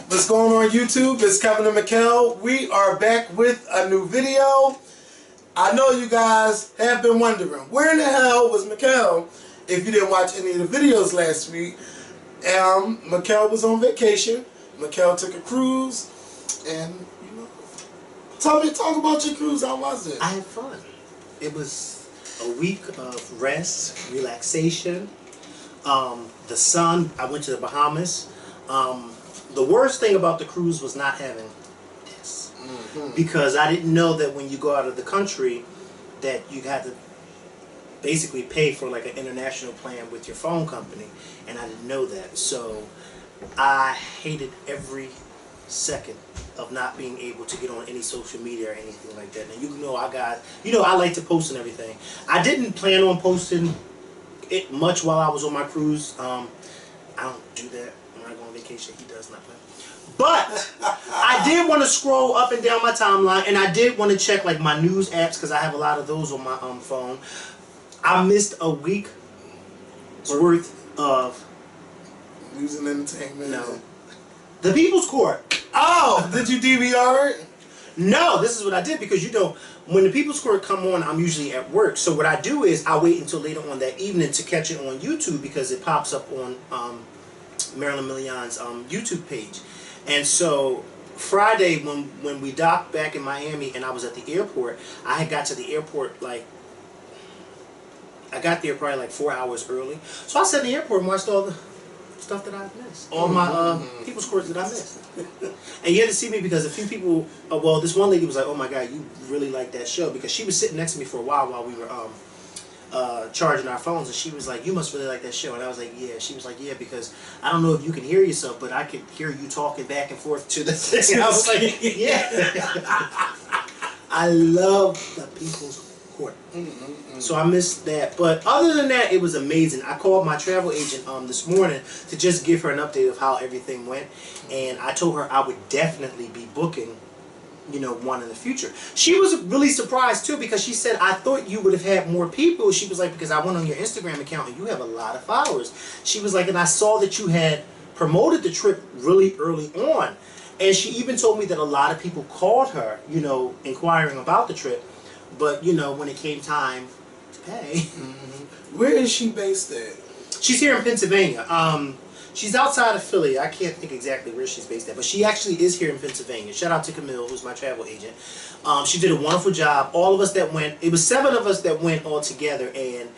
What's going on YouTube? It's Kevin and Makael. We are back with a new video. I know you guys have been wondering, where in the hell was Makael if you didn't watch any of the videos last week? Makael was on vacation. Makael took a cruise, and you know, talk about your cruise. How was it? I had fun. It was a week of rest, relaxation. The sun. I went to the Bahamas. The worst thing about the cruise was not having this, because I didn't know that when you go out of the country that you had to basically pay for like an international plan with your phone company, and I didn't know that. So I hated every second of not being able to get on any social media or anything like that. And you know, I like to post and everything. I didn't plan on posting it much while I was on my cruise. I don't do that when I go on vacation. He does not play. But I did want to scroll up and down my timeline, and I did want to check like my news apps, because I have a lot of those on my phone. I missed a week's worth of news and entertainment. No. The People's Court. Oh, did you DVR it? No, this is what I did, because you know, when the People's Court come on, I'm usually at work. So what I do is I wait until later on that evening to catch it on YouTube, because it pops up on Marilyn Million's YouTube page. And so Friday, when we docked back in Miami and I was at the airport, I had got to the airport like, I got there probably like 4 hours early. So I sat in the airport and watched all the stuff that I missed. All my People's Courts that I missed. And you had to see me, because a few people, well, this one lady was like, oh my God, you really like that show, because she was sitting next to me for a while we were charging our phones, and she was like, you must really like that show. And I was like, yeah. She was like, yeah, because I don't know if you can hear yourself, but I could hear you talking back and forth to the thing. And I was like, yeah. I love the People's Court. So I missed that. But other than that, it was amazing. I called my travel agent this morning to just give her an update of how everything went, and I told her I would definitely be booking, you know, one in the future. She was really surprised too, because she said, I thought you would have had more people. She was like, because I went on your Instagram account and you have a lot of followers. She was like, and I saw that you had promoted the trip really early on. And she even told me that a lot of people called her, you know, inquiring about the trip. But, you know, when it came time to pay. Where is she based at? She's here in Pennsylvania. She's outside of Philly. I can't think exactly where she's based at, but she actually is here in Pennsylvania. Shout out to Camille, who's my travel agent. She did a wonderful job. All of us that went, it was 7 of us that went all together, and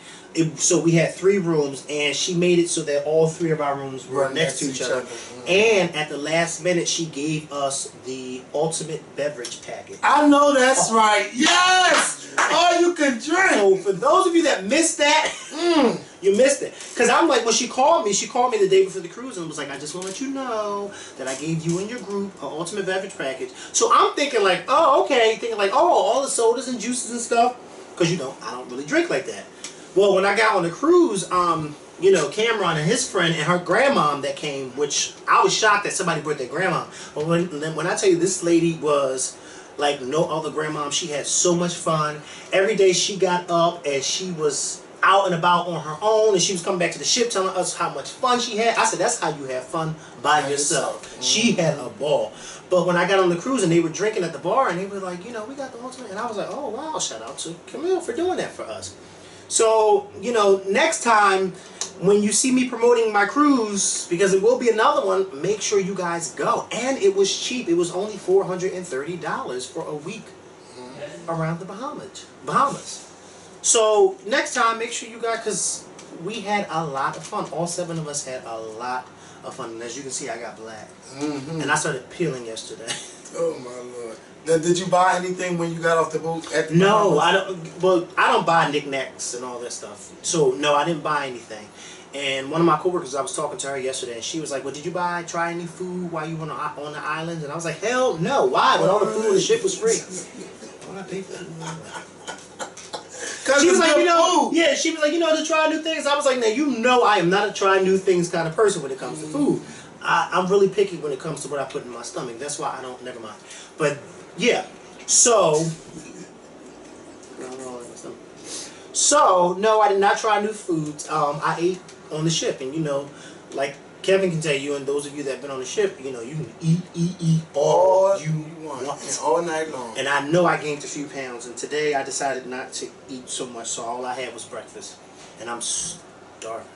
so we had 3 rooms, and she made it so that all 3 of our rooms were next to each other. And at the last minute, she gave us the ultimate beverage package. I know that's right. Yes! All you can drink. So for those of you that missed that, you missed it. Because I'm like, when she called me the day before the cruise and was like, I just want to let you know that I gave you and your group an ultimate beverage package. So I'm thinking like, oh, okay. Thinking like, oh, all the sodas and juices and stuff. Because, you know, I don't really drink like that. Well, when I got on the cruise, you know, Cameron and his friend and her grandmom that came, which I was shocked that somebody brought their grandma. But when I tell you, this lady was like no other grandmom. She had so much fun. Every day she got up and she was out and about on her own, and she was coming back to the ship telling us how much fun she had. I said, that's how you have fun by yourself. She had a ball. But when I got on the cruise and they were drinking at the bar and they were like, you know, we got the ultimate, and I was like, oh wow, shout out to Camille for doing that for us. So, you know, next time when you see me promoting my cruise, because it will be another one, make sure you guys go. And it was cheap. It was only $430 for a week around the Bahamas. So next time, make sure you guys, because we had a lot of fun. All 7 of us had a lot of fun. And as you can see, I got black. And I started peeling yesterday. Oh my Lord. Now, did you buy anything when you got off the boat? No, I don't. Well, I don't buy knickknacks and all that stuff. So no, I didn't buy anything. And one of my coworkers, I was talking to her yesterday, and she was like, "Well, did you try any food while you were on the island?" And I was like, "Hell no! Why? When all the food on the ship was free." Why pay for food? She was like, you know, yeah. She was like, you know, to try new things. I was like, now you know, I am not a try new things kind of person when it comes to food. I'm really picky when it comes to what I put in my stomach. That's why I don't. Never mind. But yeah, so no, I did not try new foods. I ate on the ship, and you know, like Kevin can tell you, and those of you that have been on the ship, you know, you can eat all you want. And all night long. And I know I gained a few pounds, and today I decided not to eat so much, so all I had was breakfast, and I'm starving.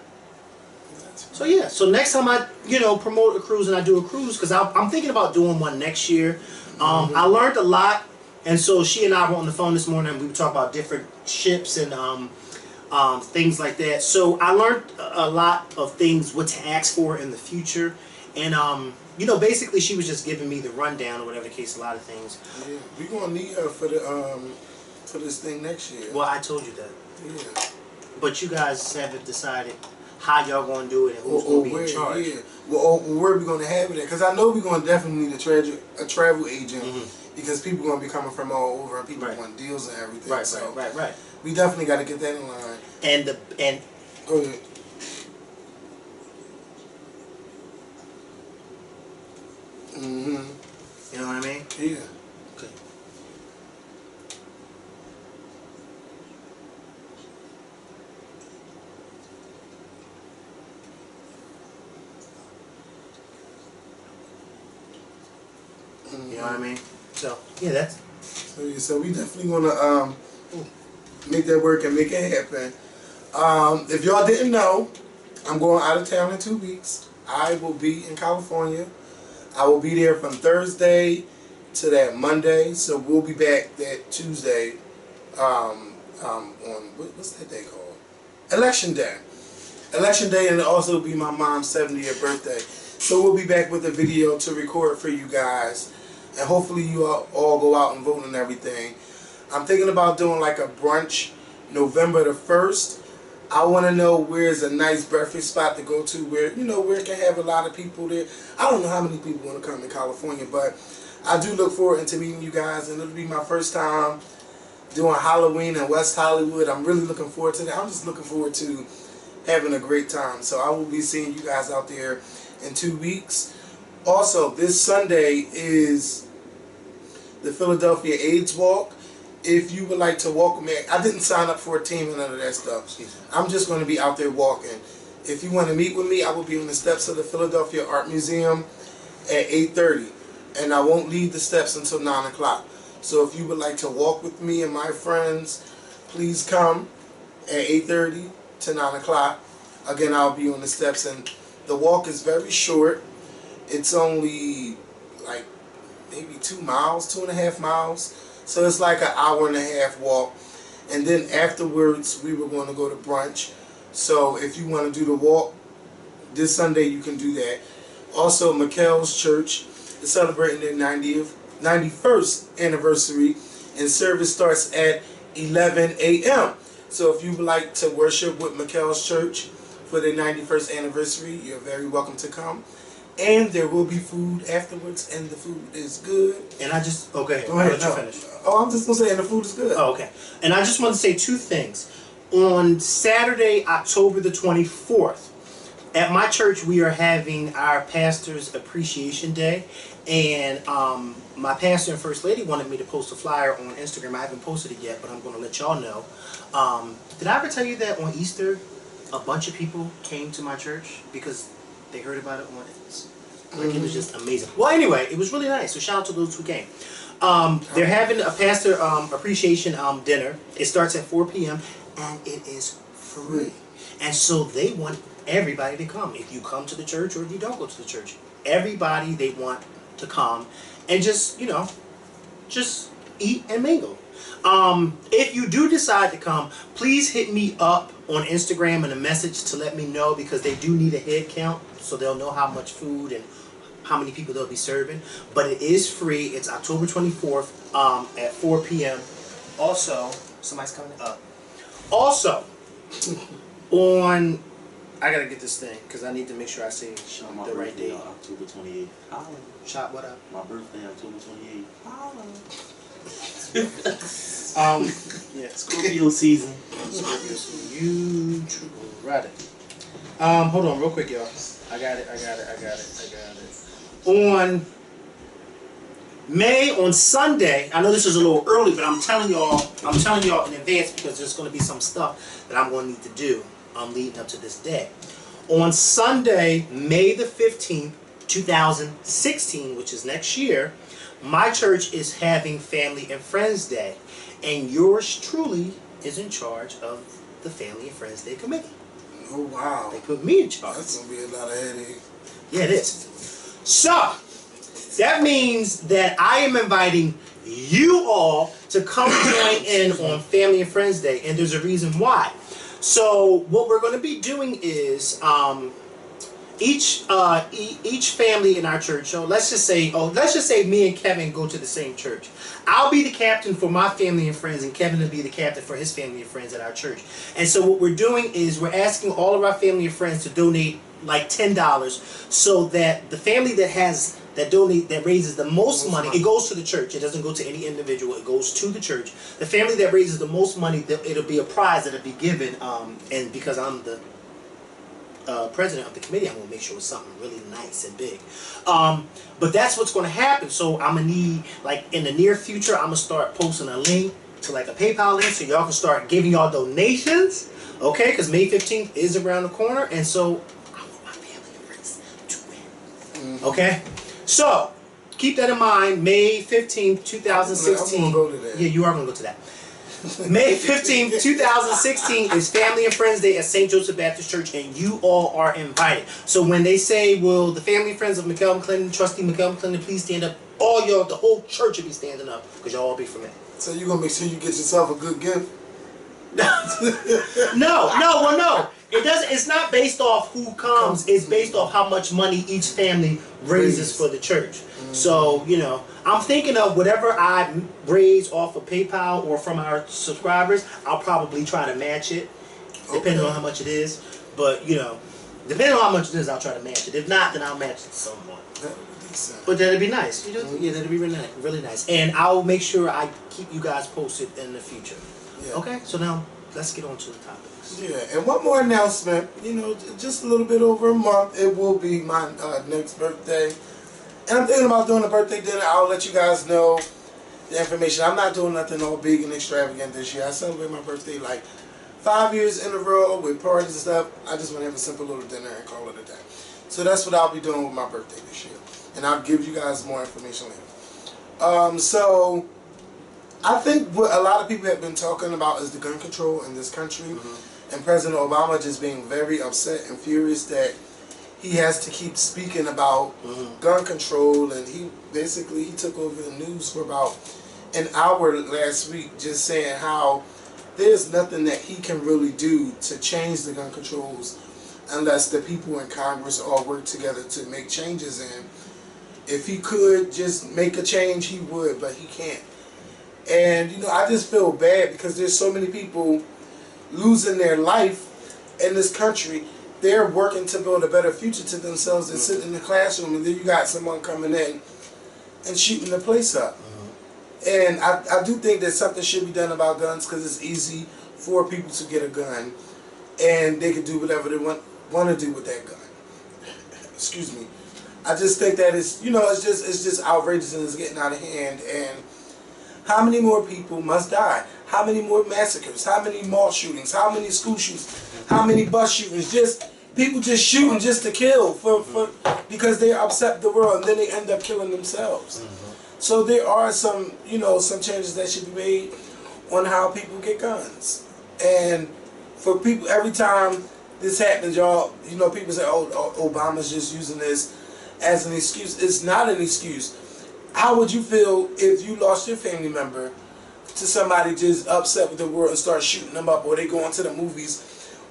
So yeah, so next time I, you know, promote a cruise and I do a cruise, because I'm thinking about doing one next year. I learned a lot, and so she and I were on the phone this morning, and we were talking about different ships and things like that. So I learned a lot of things, what to ask for in the future, and you know, basically she was just giving me the rundown or whatever the case, a lot of things. Yeah, we're gonna need her for the for this thing next year. Well, I told you that. Yeah. But you guys haven't decided how y'all gonna do it and who's gonna be in charge. Yeah. Well, where are we gonna have it at? Because I know we're gonna definitely need a travel agent, because people are gonna be coming from all over and people want deals and everything. Right. We definitely got to get that in line. And go ahead. You know what I mean? Yeah. Okay. You know what I mean? So yeah, that's. So we definitely gonna make that work and make it happen. If y'all didn't know, I'm going out of town in 2 weeks. I will be in California. I will be there from Thursday to that Monday. So we'll be back that Tuesday. On what's that day called? Election Day. Election Day, and it'll also be my mom's 70th birthday. So we'll be back with a video to record for you guys. And hopefully you all go out and vote and everything. I'm thinking about doing like a brunch November the 1st. I want to know where's a nice breakfast spot to go to where, you know, where it can have a lot of people there. I don't know how many people want to come to California, but I do look forward to meeting you guys, and it'll be my first time doing Halloween in West Hollywood. I'm really looking forward to that. I'm just looking forward to having a great time. So I will be seeing you guys out there in 2 weeks. Also, this Sunday is the Philadelphia AIDS Walk. If you would like to walk with me, I didn't sign up for a team and none of that stuff. I'm just going to be out there walking. If you want to meet with me, I will be on the steps of the Philadelphia Art Museum at 8:30. And I won't leave the steps until 9 o'clock. So if you would like to walk with me and my friends, please come at 8:30 to 9 o'clock. Again, I'll be on the steps, and the walk is very short. It's only like maybe 2 miles, 2.5 miles. So it's like an hour and a half walk. And then afterwards, we were going to go to brunch. So if you want to do the walk this Sunday, you can do that. Also, Makael's church is celebrating their 91st anniversary, and service starts at 11 a.m. So if you would like to worship with Makael's church for their 91st anniversary, you're very welcome to come. And there will be food afterwards, and the food is good. And I just, okay, go ahead, I'll let you finish. Oh, I'm just going to say, and the food is good. Oh, okay. And I just want to say 2 things. On Saturday, October the 24th, at my church, we are having our Pastor's Appreciation Day. And my pastor and First Lady wanted me to post a flyer on Instagram. I haven't posted it yet, but I'm going to let y'all know. Did I ever tell you that on Easter, a bunch of people came to my church because they heard about it on it was just amazing. Well, anyway, it was really nice. So shout out to those who came. They're having a pastor appreciation dinner. It starts at 4 p.m. and it is free. And so they want everybody to come. If you come to the church or if you don't go to the church, everybody they want to come and just, you know, just eat and mingle. If you do decide to come, please hit me up on Instagram and a message to let me know, because they do need a head count so they'll know how much food and how many people they'll be serving. But it is free. It's October 24th at 4 p.m. Also, somebody's coming up. Also, on, I gotta get this thing because I need to make sure I say the right date. October 28th. Holla. Shot, what up? My birthday, October 28th. Holla. Yeah. Scorpio season. Scorpio season. You true. Right it. Hold on real quick, y'all. I got it. On Sunday, I know this is a little early, but I'm telling y'all in advance because there's going to be some stuff that I'm going to need to do leading up to this day. On Sunday, May the 15th, 2016, which is next year, my church is having Family and Friends Day. And yours truly is in charge of the Family and Friends Day committee. Oh, wow. They put me in charge. That's going to be a lot of headache. Yeah, it is. So, that means that I am inviting you all to come join in on Family and Friends Day. And there's a reason why. So, what we're going to be doing is each family in our church. So let's just say me and Kevin go to the same church. I'll be the captain for my family and friends, and Kevin will be the captain for his family and friends at our church. And so what we're doing is we're asking all of our family and friends to donate like $10, so that the family that raises the most money, it goes to the church. It doesn't go to any individual. It goes to the church. The family that raises the most money, it'll be a prize that'll be given. And because I'm the president of the committee, I'm going to make sure it's something really nice and big. But that's what's going to happen. So I'm going to need, like in the near future, I'm going to start posting a link to like a PayPal link so y'all can start giving y'all donations. Okay, because May 15th is around the corner. And so I want my family and friends to win. Okay? So keep that in mind. May 15th, 2016. I'm going to go to that. Yeah, you are going to go to that. May 15th, 2016 is Family and Friends Day at St. Joseph Baptist Church, and you all are invited. So when they say, will the family and friends of Makael McClendon, trustee Makael McClendon, please stand up, all y'all, the whole church will be standing up, because y'all all be from it. So you're going to make sure you get yourself a good gift? No. It doesn't. It's not based off who comes. It's based off how much money each family raises for the church. So, you know, I'm thinking of whatever I raise off of PayPal or from our subscribers, I'll probably try to match it, depending on how much it is. But, you know, depending on how much it is, I'll try to match it. If not, then I'll match it somewhat. But that'd be nice. You know? Yeah, that'd be really nice. And I'll make sure I keep you guys posted in the future. Yeah. Okay, so now let's get on to the topics. Yeah, and one more announcement. You know, just a little bit over a month, it will be my next birthday. And I'm thinking about doing a birthday dinner. I'll let you guys know the information. I'm not doing nothing all big and extravagant this year. I celebrate my birthday like 5 years in a row with parties and stuff. I just want to have a simple little dinner and call it a day. So that's what I'll be doing with my birthday this year. And I'll give you guys more information later. So I think what a lot of people have been talking about is the gun control in this country. And President Obama just being very upset and furious that he has to keep speaking about gun control, and he took over the news for about an hour last week just saying how there's nothing that he can really do to change the gun controls unless the people in Congress all work together to make changes. And if he could just make a change, he would, but he can't. And you know, I just feel bad because there's so many people losing their life in this country. They're working to build a better future to themselves and sitting in the classroom, and then you got someone coming in and shooting the place up. And I do think that something should be done about guns, because it's easy for people to get a gun and they can do whatever they want to do with that gun. Excuse me. I just think that it's, you know, it's just outrageous and it's getting out of hand. And how many more people must die? How many more massacres? How many mall shootings? How many school shootings? How many bus shootings? Just people just shooting just to kill because they're upset with the world, and then they end up killing themselves. So there are some, you know, some changes that should be made on how people get guns. And for people, every time this happens, y'all, you know, people say, oh, Obama's just using this as an excuse. It's not an excuse. How would you feel if you lost your family member to somebody just upset with the world and start shooting them up, or they go into the movies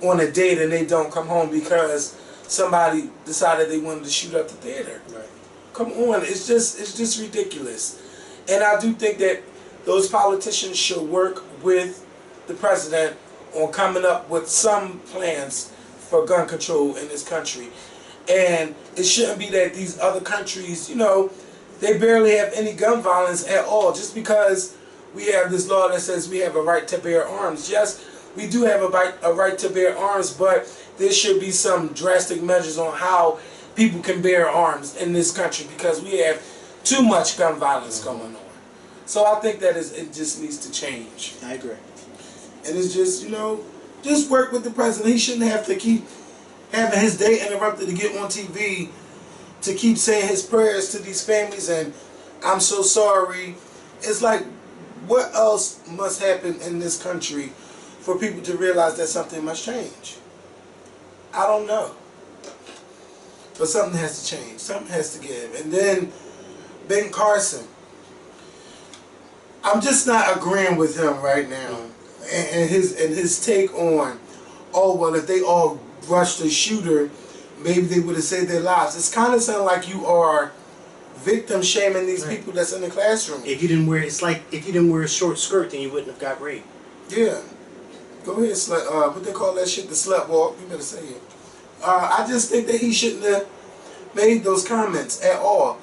on a date and they don't come home because somebody decided they wanted to shoot up the theater? Right. Come on, it's just ridiculous. And I do think that those politicians should work with the president on coming up with some plans for gun control in this country. And it shouldn't be that these other countries, you know, they barely have any gun violence at all. Just because we have this law that says we have a right to bear arms. Yes, we do have a right to bear arms, but there should be some drastic measures on how people can bear arms in this country, because we have too much gun violence going on. So I think that it just needs to change. I agree. And it's just, you know, just work with the president. He shouldn't have to keep having his day interrupted to get on TV to keep saying his prayers to these families and I'm so sorry. It's like, what else must happen in this country for people to realize that something must change? I don't know. But something has to change. Something has to give. And then Ben Carson. I'm just not agreeing with him right now. And his take on, oh, well, if they all rushed the shooter, maybe they would have saved their lives. It's kind of sounding like you are victim shaming these people that's in the classroom. If you didn't wear, it's like if you didn't wear a short skirt, then you wouldn't have got raped. Yeah. Go ahead, what they call that shit, the slut walk. You better say it. I just think that he shouldn't have made those comments at all.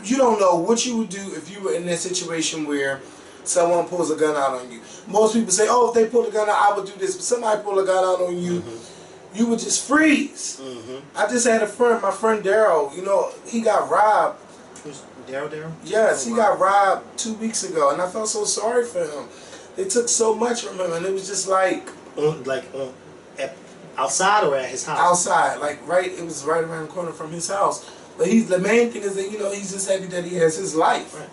You don't know what you would do if you were in that situation where someone pulls a gun out on you. Most people say, oh, if they pull a gun out, I would do this. But somebody pull a gun out on you, you would just freeze. I just had a friend, my friend Daryl, you know, he got robbed. Who's Daryl? Yes, he got robbed 2 weeks ago, and I felt so sorry for him. They took so much from him, and it was just like... outside or at his house? Outside, like it was right around the corner from his house. But the main thing is that, you know, he's just happy that he has his life. Right.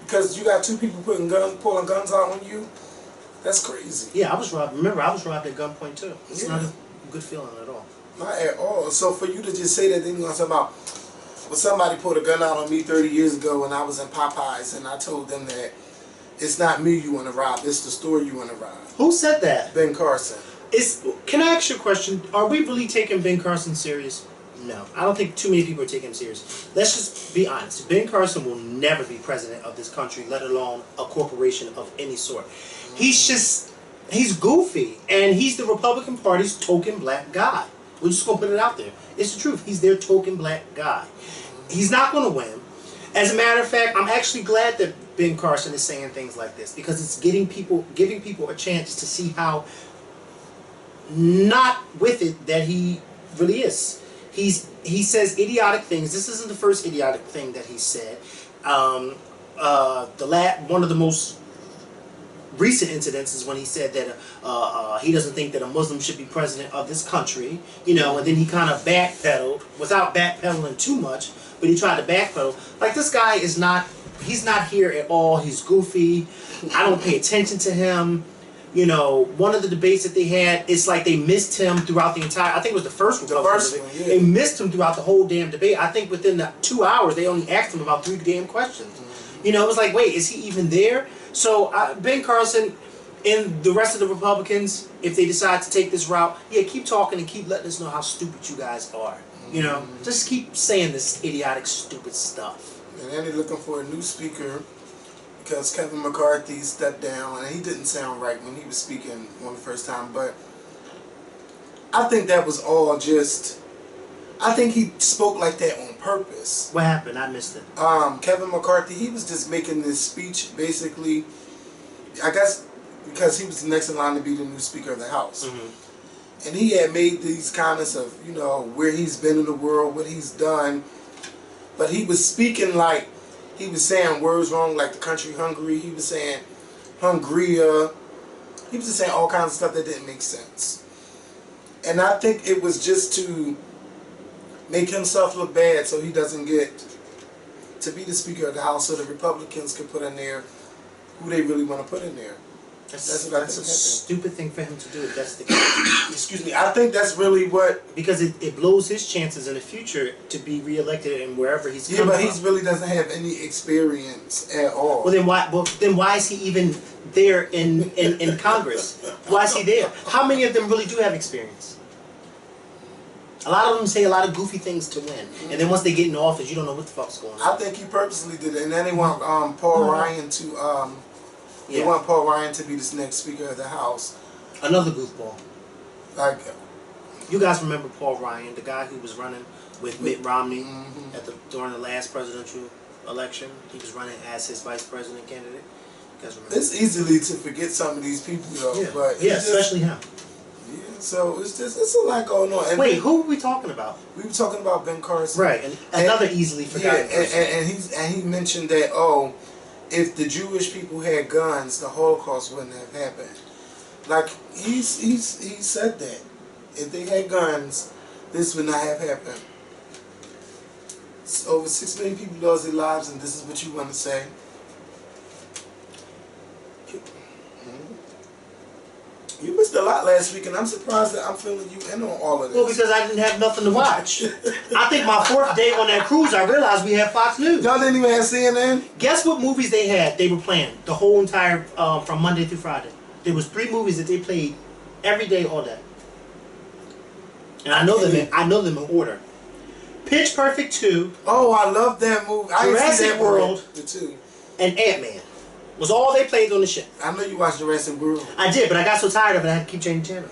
Because you got two people pulling guns out on you. That's crazy. Yeah, I was robbed. Remember, I was robbed at gunpoint too. It's not a good feeling at all. Not at all. So for you to just say that, then you're going to talk about, well, somebody pulled a gun out on me 30 years ago when I was in Popeyes, and I told them that it's not me you want to rob, it's the store you want to rob. Who said that? Ben Carson. Can I ask you a question? Are we really taking Ben Carson serious? No. I don't think too many people are taking him serious. Let's just be honest. Ben Carson will never be president of this country, let alone a corporation of any sort. He's goofy. And he's the Republican Party's token black guy. We're just going to put it out there. It's the truth. He's their token black guy. He's not going to win. As a matter of fact, I'm actually glad that Ben Carson is saying things like this because it's giving people a chance to see how not with it that he really is. He says idiotic things. This isn't the first idiotic thing that he said. One of the most recent incidents is when he said that he doesn't think that a Muslim should be president of this country. You know, and then he kind of backpedaled without backpedaling too much, but he tried to backpedal. Like, this guy is not. He's not here at all. He's goofy. I don't pay attention to him. You know, one of the debates that they had, it's like they missed him throughout the entire, I think it was the first one. Yeah. They missed him throughout the whole damn debate. I think within the 2 hours, they only asked him about 3 damn questions. You know, it was like, wait, is he even there? So, Ben Carson and the rest of the Republicans, if they decide to take this route, yeah, keep talking and keep letting us know how stupid you guys are. You know, just keep saying this idiotic, stupid stuff. And then they're looking for a new speaker. Because Kevin McCarthy stepped down, and he didn't sound right when he was speaking on the first time, but I think that was all just, I think he spoke like that on purpose. What happened? I missed it. Kevin McCarthy, he was just making this speech, basically, I guess, because he was the next in line to be the new Speaker of the House. And he had made these comments of, you know, where he's been in the world, what he's done, but he was speaking like, he was saying words wrong, like the country Hungary. He was saying Hungria. He was just saying all kinds of stuff that didn't make sense. And I think it was just to make himself look bad so he doesn't get to be the Speaker of the House so the Republicans can put in there who they really want to put in there. That's what I think a happened. stupid thing for him to do if that's the case. Excuse me. I think that's really what... Because it blows his chances in the future to be reelected and wherever he's coming but from. he really doesn't have any experience at all. Well, then why is he even there in Congress? Why is he there? How many of them really do have experience? A lot of them say a lot of goofy things to win. And then once they get in office, you don't know what the fuck's going on. I think he purposely did it. And then they want Paul Ryan to... They want Paul Ryan to be this next Speaker of the House. Another goofball. Like, you guys remember Paul Ryan, the guy who was running with Mitt Romney during the last presidential election? He was running as his vice president candidate. You guys remember? It's easily to forget some of these people, though. Yeah, but especially him. Yeah, so it's a lot going on. And wait, who were we talking about? We were talking about Ben Carson. Right, and another easily forgotten person. And he mentioned that, if the Jewish people had guns, the Holocaust wouldn't have happened. Like, he said that. If they had guns, this would not have happened. Over 6 million people lost their lives, and this is what you want to say. You missed a lot last week, and I'm surprised that I'm feeling you in on all of this. Well, because I didn't have nothing to watch. I think my 4th day on that cruise, I realized we had Fox News. Y'all didn't even have CNN? Guess what movies they had? They were playing the whole entire, from Monday through Friday. There was 3 movies that they played every day, all day. And I know them in order. Pitch Perfect 2. Oh, I love that movie. I Jurassic World. The 2. And Ant-Man. Was all they played on the ship. I know you watched Jurassic World. I did, but I got so tired of it I had to keep changing channel.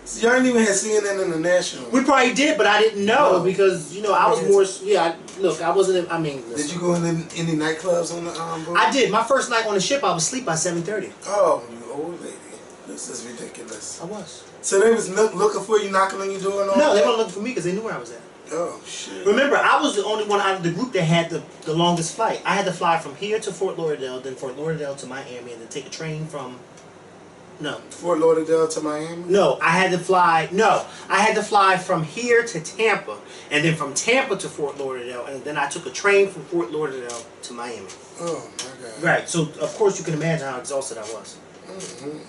So y'all didn't even have CNN International. We probably did, but I didn't know because, you know, I was more, look, I wasn't, I mean. Did you go in any nightclubs on the boat? I did. My first night on the ship, I was asleep by 7:30. Oh, you old lady. This is ridiculous. I was. So they was looking for you, knocking on your door and all No, that? they weren't looking for me because they knew where I was at. Oh, shit. Remember, I was the only one out of the group that had the longest flight. I had to fly from here to Fort Lauderdale, then Fort Lauderdale to Miami, and then take a train from... No. Fort Lauderdale to Miami? No, I had to fly from here to Tampa, and then from Tampa to Fort Lauderdale, and then I took a train from Fort Lauderdale to Miami. Oh, my God. Right, so of course you can imagine how exhausted I was.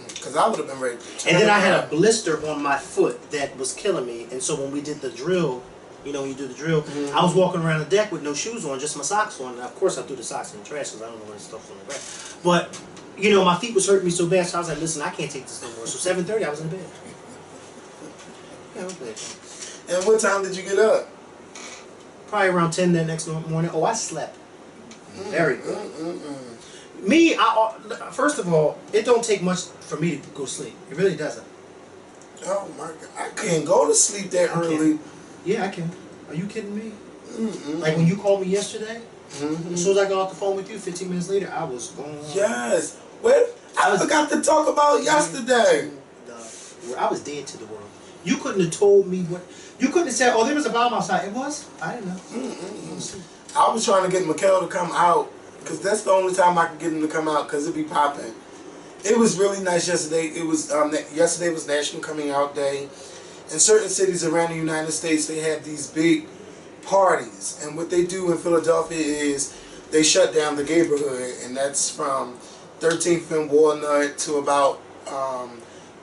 Because I would have been ready to And then I had a blister on my foot that was killing me, and so when we did the drill, you know, when you do the drill, I was walking around the deck with no shoes on, just my socks on, and of course I threw the socks in the trash because I don't know where the stuff's on the ground. But, you know, my feet was hurting me so bad, so I was like, listen, I can't take this no more. So 7:30, I was in bed. Yeah, I was in bed. And what time did you get up? Probably around 10 that next morning. Oh, I slept. Very good. Me, first of all, it don't take much for me to go to sleep. It really doesn't. Oh, my God. I can't go to sleep that early. Yeah, I can. Are you kidding me? Like when you called me yesterday, as soon as I got off the phone with you, 15 minutes later, I was gone. Yes. I forgot to talk about yesterday. I was dead to the world. You couldn't have told me what... You couldn't have said, oh, there was a bomb outside. It was? I didn't know. I was trying to get Makael to come out, because that's the only time I could get him to come out, because it'd be popping. It was really nice yesterday. It was yesterday was National Coming Out Day. In certain cities around the United States, they have these big parties. And what they do in Philadelphia is they shut down the neighborhood. And that's from 13th and Walnut to about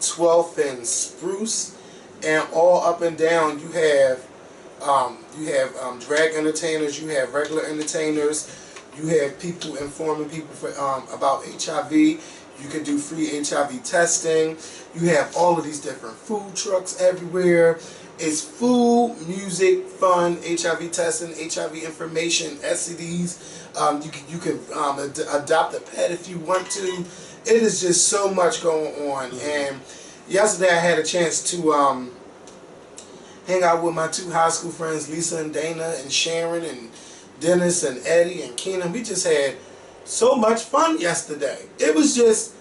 12th and Spruce. And all up and down, you have drag entertainers, you have regular entertainers, you have people informing people about HIV. You can do free HIV testing. You have all of these different food trucks everywhere. It's food, music, fun, HIV testing, HIV information, STDs. You can adopt a pet if you want to. It is just so much going on. And yesterday I had a chance to hang out with my 2 high school friends, Lisa and Dana, and Sharon, and Dennis, and Eddie, and Keenan. We just had so much fun yesterday. It was just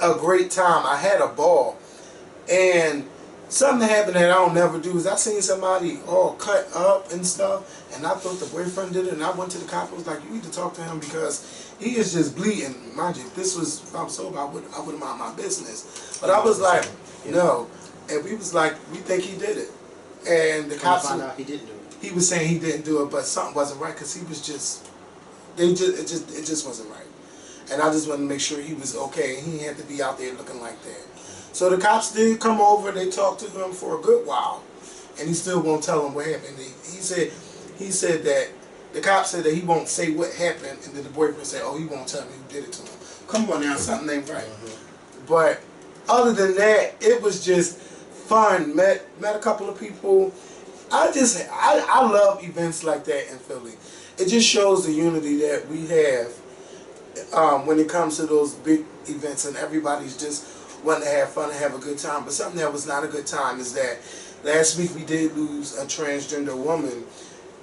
a great time. I had a ball. And something happened that I don't never do is I seen somebody all cut up and stuff, and I thought the boyfriend did it, and I went to the cop and was like, you need to talk to him because he is just bleeding. Mind you, if this was, if I was sober, I would mind my business. But I was like, no. And we was like, we think he did it. And the cops found out he didn't do it. He was saying he didn't do it, but something wasn't right because he was just, it just wasn't right. And I just wanted to make sure he was okay, and he had to be out there looking like that. So the cops did come over, they talked to him for a good while, and he still won't tell them what happened. He said that, the cop said that he won't say what happened, and then the boyfriend said, oh, he won't tell me who did it to him. Come on now, something ain't right. But other than that, it was just fun. Met a couple of people. I love events like that in Philly. It just shows the unity that we have when it comes to those big events, and everybody's just wanting to have fun and have a good time. But something that was not a good time is that last week we did lose a transgender woman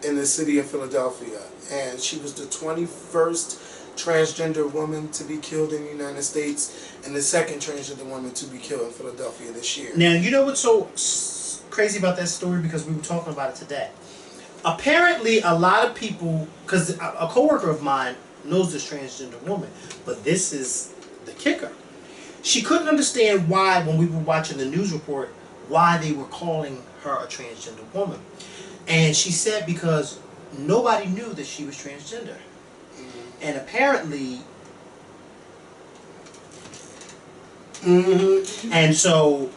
in the city of Philadelphia, and she was the 21st transgender woman to be killed in the United States and the 2nd transgender woman to be killed in Philadelphia this year. Now, you know what's so crazy about that story? Because we were talking about it today. Apparently, a lot of people, because a coworker of mine knows this transgender woman, but this is the kicker. She couldn't understand why, when we were watching the news report, why they were calling her a transgender woman. And she said because nobody knew that she was transgender. And apparently, and so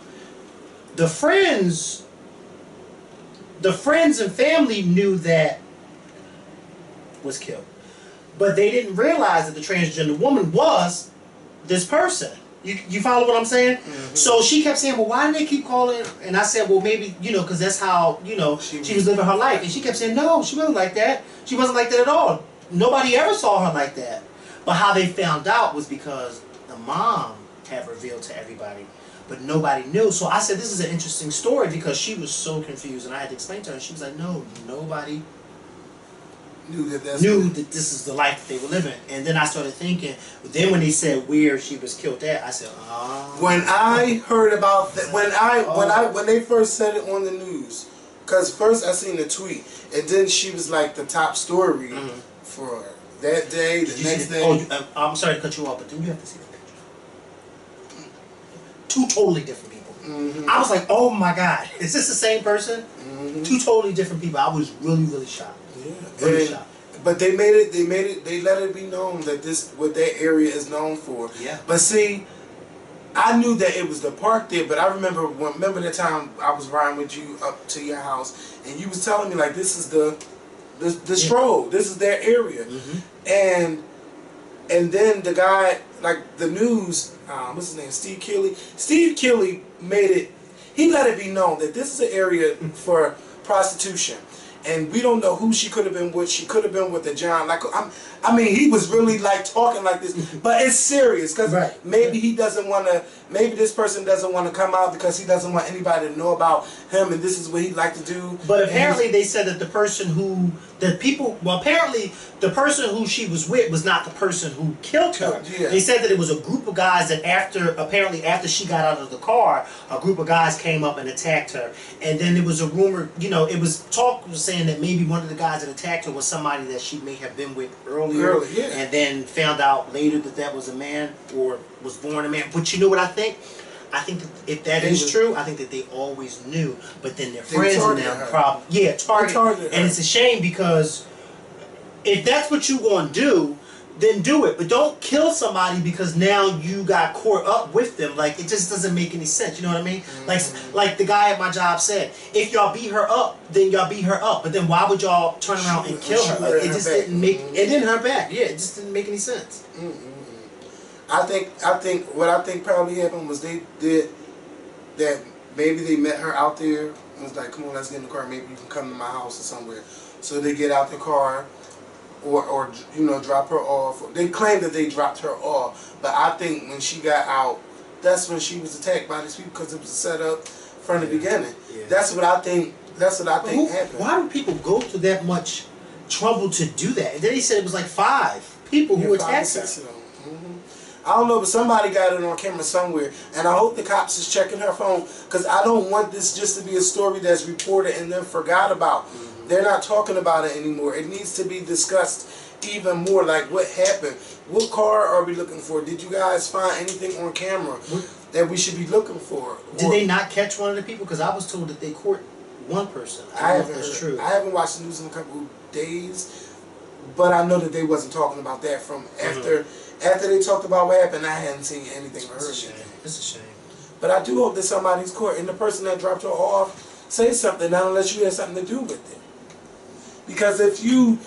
the friends and family knew that was killed, but they didn't realize that the transgender woman was this person. You follow what I'm saying? So she kept saying, well, why do they keep calling? And I said, well, maybe, because that's how, she was living her life. And she kept saying, no, she wasn't like that. She wasn't like that at all. Nobody ever saw her like that. But how they found out was because the mom had revealed to everybody, but nobody knew. So I said, this is an interesting story because she was so confused, and I had to explain to her. And she was like, no, nobody knew that this is the life that they were living. And then I started thinking, then when they said where she was killed at, I said, oh. When I heard about that, when they first said it on the news, because first I seen the tweet, and then she was like the top story for that day, the next day. Oh, I'm sorry to cut you off, but then you have to see the picture. Two totally different people. I was like, oh my God, is this the same person? Two totally different people. I was really, really shocked. Yeah. Really shocked. But they let it be known that this what that area is known for. Yeah. But see, I knew that it was the park there, but I remember the time I was riding with you up to your house, and you was telling me like this is the stroll, this is their area, and then the guy, like the news, what's his name, Steve Keeley made it. He let it be known that this is an area for prostitution. And we don't know who she could have been with. She could have been with a John. Like I mean, he was really like talking like this, but it's serious because maybe he doesn't want to. Maybe this person doesn't want to come out because he doesn't want anybody to know about him, and this is what he'd like to do. But apparently, they said that apparently the person who she was with was not the person who killed her. Yeah. They said that it was a group of guys that after she got out of the car, a group of guys came up and attacked her, and then there was a rumor. It was saying that maybe one of the guys that attacked her was somebody that she may have been with earlier, and then found out later that was a man or was born a man. But you know what I think? I think that if that is true, I think that they always knew, but then their friends and them probably targeted. And it's a shame because if that's what you want to do, then do it. But don't kill somebody because now you got caught up with them. Like, it just doesn't make any sense. You know what I mean? Like the guy at my job said, if y'all beat her up, then y'all beat her up. But then why would y'all turn around and kill her? Like, it just didn't make. It didn't hurt back. Yeah, it just didn't make any sense. I think what I think probably happened was they did that. Maybe they met her out there and was like, "Come on, let's get in the car. Maybe you can come to my house or somewhere." So they get out the car, or drop her off. They claim that they dropped her off, but I think when she got out, that's when she was attacked by these people because it was set up from the beginning. Yeah. That's what I think. That's what I think happened. Why do people go to that much trouble to do that? And then he said it was like 5 people who attacked her. I don't know, but somebody got it on camera somewhere, and I hope the cops is checking her phone because I don't want this just to be a story that's reported and then forgot about. They're not talking about it anymore. It needs to be discussed even more. Like, what happened? What car are we looking for? Did you guys find anything on camera that we should be looking for? Did they not catch one of the people? Because I was told that they caught one person. I don't know if that's true. I haven't watched the news in a couple of days, but I know that they wasn't talking about that from after. After they talked about what happened, I hadn't seen anything or heard anything. It's a shame. But I do hope that somebody's caught, and the person that dropped her off say something, not unless you had something to do with it. Because if you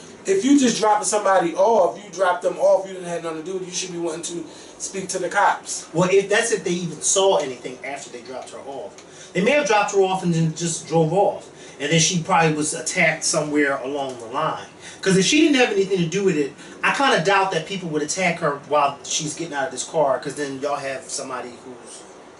just dropped somebody off, you dropped them off, you didn't have nothing to do with it, you should be wanting to speak to the cops. Well, if they even saw anything after they dropped her off. They may have dropped her off and then just drove off. And then she probably was attacked somewhere along the line. Because if she didn't have anything to do with it, I kind of doubt that people would attack her while she's getting out of this car, because then y'all have somebody who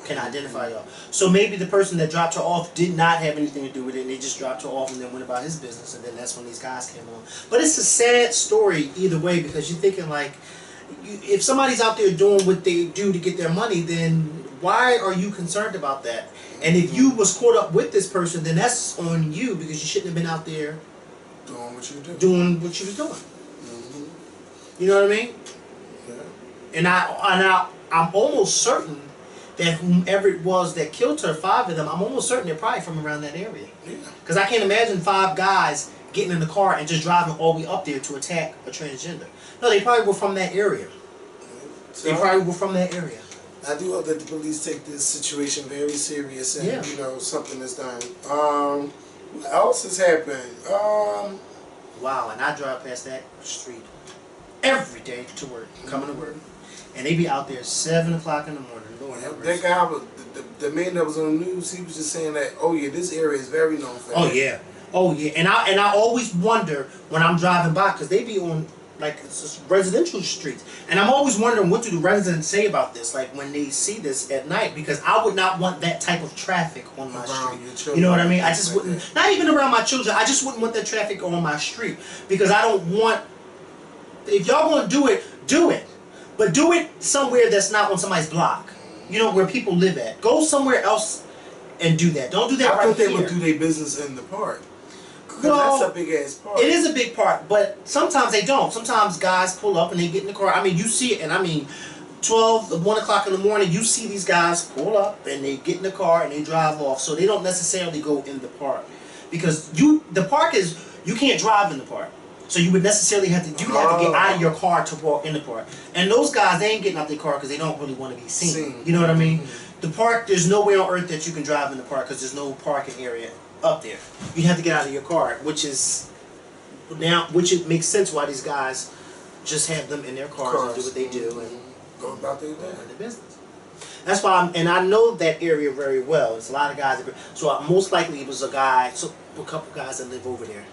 can identify y'all. So maybe the person that dropped her off did not have anything to do with it, and they just dropped her off and then went about his business, and then that's when these guys came on. But it's a sad story either way, because you're thinking like, if somebody's out there doing what they do to get their money, then why are you concerned about that? And if you was caught up with this person, then that's on you, because you shouldn't have been out there doing what you do. Doing what you was doing. You know what I mean? Yeah. And I'm almost certain that whomever it was that killed her, 5 of them, I'm almost certain they're probably from around that area. Yeah. Because I can't imagine 5 guys getting in the car and just driving all the way up there to attack a transgender. No, they probably were from that area. So, They probably were from that area. I do hope that the police take this situation very serious and, Yeah. you know, something is done. What else has happened? Wow, and I drive past that street every day to work, coming to work. And they be out there 7 o'clock in the morning. Lord have mercy. That guy, the man that was on the news, he was just saying that, oh yeah, this area is very known for that. Oh yeah, oh yeah, and I always wonder when I'm driving by because they be on like it's just residential streets, and I'm always wondering what do the residents say about this, like when they see this at night, because I would not want that type of traffic on my Around your street. children. You know what I mean? I just Like wouldn't, that. not even around my children. I just wouldn't want that traffic on my street because I don't want. If y'all gonna do it, but do it somewhere that's not on somebody's block. You know where people live at. Go somewhere else and do that. Don't do that I right thought they here. would do their business in the park. 'Cause Well, that's a big ass park. it is a big part, but sometimes they don't. Sometimes guys pull up and they get in the car. I mean, you see it, and I mean, 1 o'clock in the morning, you see these guys pull up and they get in the car and they drive off. So they don't necessarily go in the park because you can't drive in the park. So you would necessarily have to get out of your car to walk in the park. And those guys, they ain't getting out their car because they don't really want to be seen. You know what I mean? Mm-hmm. The park, there's no way on earth that you can drive in the park because there's no parking area up there. You have to get out of your car, which it makes sense why these guys just have them in their cars and do what they do and go about their day. go about their business. That's why and I know that area very well. There's a lot of guys. So most likely it was a couple guys that live over there.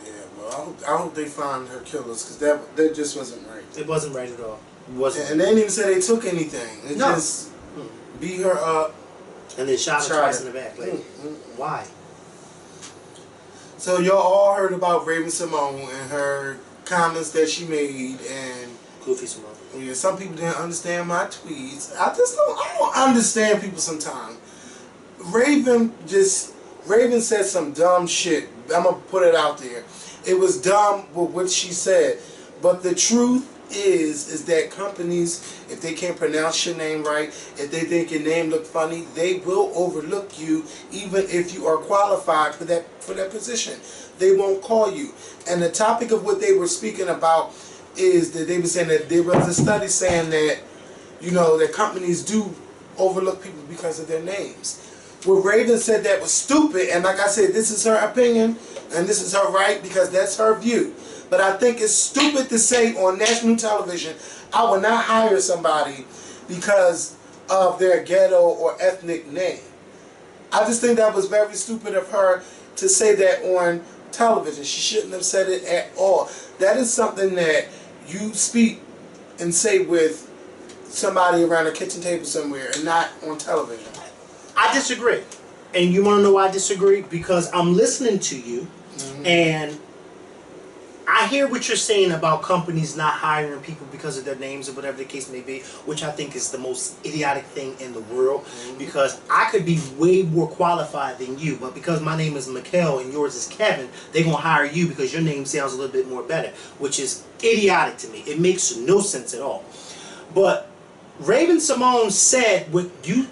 Yeah, well, I hope they find her killers because that just wasn't right. It wasn't right at all. It wasn't. And they didn't even say they took anything. They just beat her up. And then shot her twice in the back. Like, why? So y'all all heard about Raven-Symoné and her comments that she made, and Goofy Simone. yeah, some people didn't understand my tweets. I don't understand people sometimes. Raven said some dumb shit. I'm gonna put it out there. It was dumb with what she said, but the truth is that companies, if they can't pronounce your name right, if they think your name look funny, they will overlook you even if you are qualified for that position. They won't call you. And the topic of what they were speaking about is that they were saying that there was a study saying that, you know, that companies do overlook people because of their names. What Raven said that was stupid, and like I said, this is her opinion and this is her right because that's her view. But I think it's stupid to say on national television, I will not hire somebody because of their ghetto or ethnic name. I just think that was very stupid of her to say that on television. She shouldn't have said it at all. That is something that you speak and say with somebody around a kitchen table somewhere and not on television. I disagree. And you want to know why I disagree? Because I'm listening to you and I hear what you're saying about companies not hiring people because of their names or whatever the case may be, which I think is the most idiotic thing in the world because I could be way more qualified than you, but because my name is Makael and yours is Kevin, they're going to hire you because your name sounds a little bit more better, which is idiotic to me. It makes no sense at all. But Raven-Symoné said what you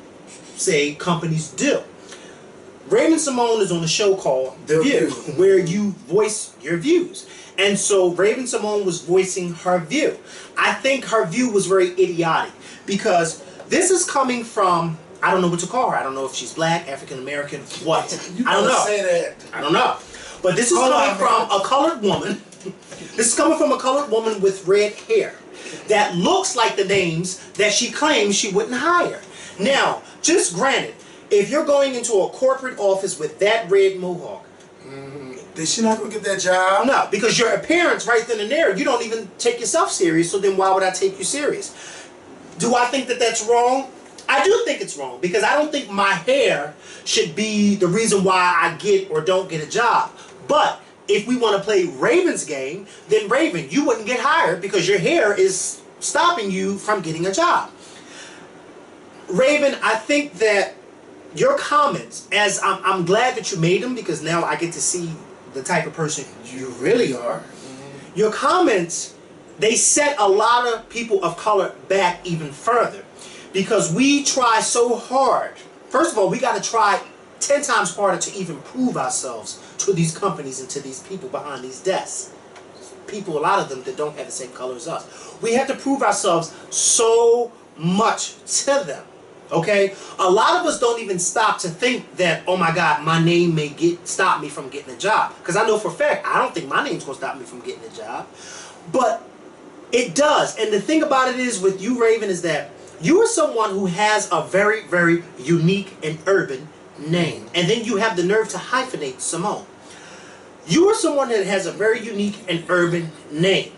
say companies do. Raven-Symoné is on a show called The View, where you voice your views. And so Raven-Symoné was voicing her view. I think her view was very idiotic because this is coming from, I don't know what to call her. I don't know if she's black, African American, what. I don't know. Say that. I don't know. But this is coming from a colored woman. This is coming from a colored woman with red hair that looks like the names that she claims she wouldn't hire. Now, just granted, if you're going into a corporate office with that red mohawk, is she not going to get that job? no, because your appearance right then and there, you don't even take yourself serious, so then why would I take you serious? Do I think that that's wrong? I do think it's wrong, because I don't think my hair should be the reason why I get or don't get a job. But if we want to play Raven's game, then Raven, you wouldn't get hired because your hair is stopping you from getting a job. Raven, I think that your comments, as I'm glad that you made them because now I get to see the type of person you really are. Your comments, they set a lot of people of color back even further because we try so hard. First of all, we got to try 10 times harder to even prove ourselves to these companies and to these people behind these desks. People, a lot of them that don't have the same color as us. We have to prove ourselves so much to them. Okay? A lot of us don't even stop to think that, oh my God, my name may stop me from getting a job. Because I know for a fact, I don't think my name's going to stop me from getting a job. But it does. And the thing about it is with you, Raven, is that you are someone who has a very, very unique and urban name. And then you have the nerve to hyphenate Symoné. You are someone that has a very unique and urban name.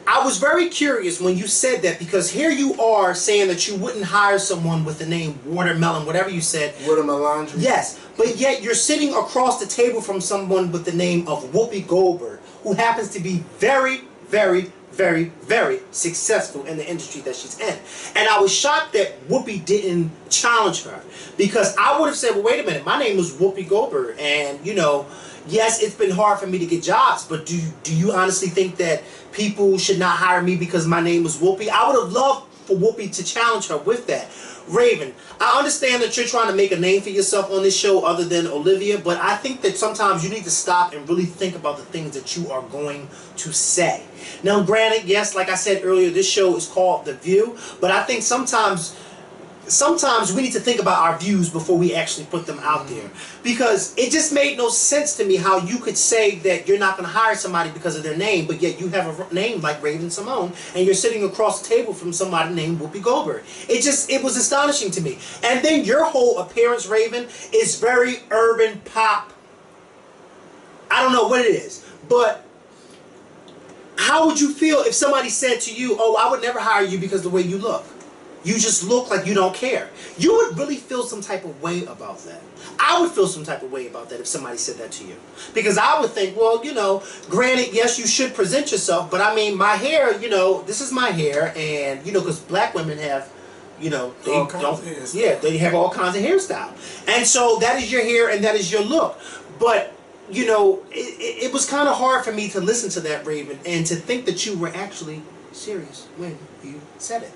I was very curious when you said that, because here you are saying that you wouldn't hire someone with the name Watermelon, whatever you said. Watermelon. Yes, but yet you're sitting across the table from someone with the name of Whoopi Goldberg, who happens to be very, very, very, very successful in the industry that she's in. And I was shocked that Whoopi didn't challenge her, because I would have said, well, wait a minute, my name is Whoopi Goldberg, and you know, yes, it's been hard for me to get jobs, but do you honestly think that people should not hire me because my name is Whoopi? I would have loved for Whoopi to challenge her with that. Raven, I understand that you're trying to make a name for yourself on this show other than Olivia, but I think that sometimes you need to stop and really think about the things that you are going to say. Now, granted, yes, like I said earlier, this show is called The View, but I think sometimes we need to think about our views before we actually put them out there. Because it just made no sense to me how you could say that you're not going to hire somebody because of their name, but yet you have a name like Raven-Symoné, and you're sitting across the table from somebody named Whoopi Goldberg. It was astonishing to me. And then your whole appearance, Raven, is very urban pop. I don't know what it is, but how would you feel if somebody said to you, oh, I would never hire you because of the way you look? You just look like you don't care. You would really feel some type of way about that. I would feel some type of way about that if somebody said that to you. Because I would think, well, you know, granted, yes, you should present yourself, but I mean, my hair, you know, this is my hair, and, you know, because black women have, you know, they all kinds of hairstyle. Yeah, they have all kinds of hairstyle. And so that is your hair and that is your look. But, you know, it was kind of hard for me to listen to that, Raven, and to think that you were actually serious when you said it.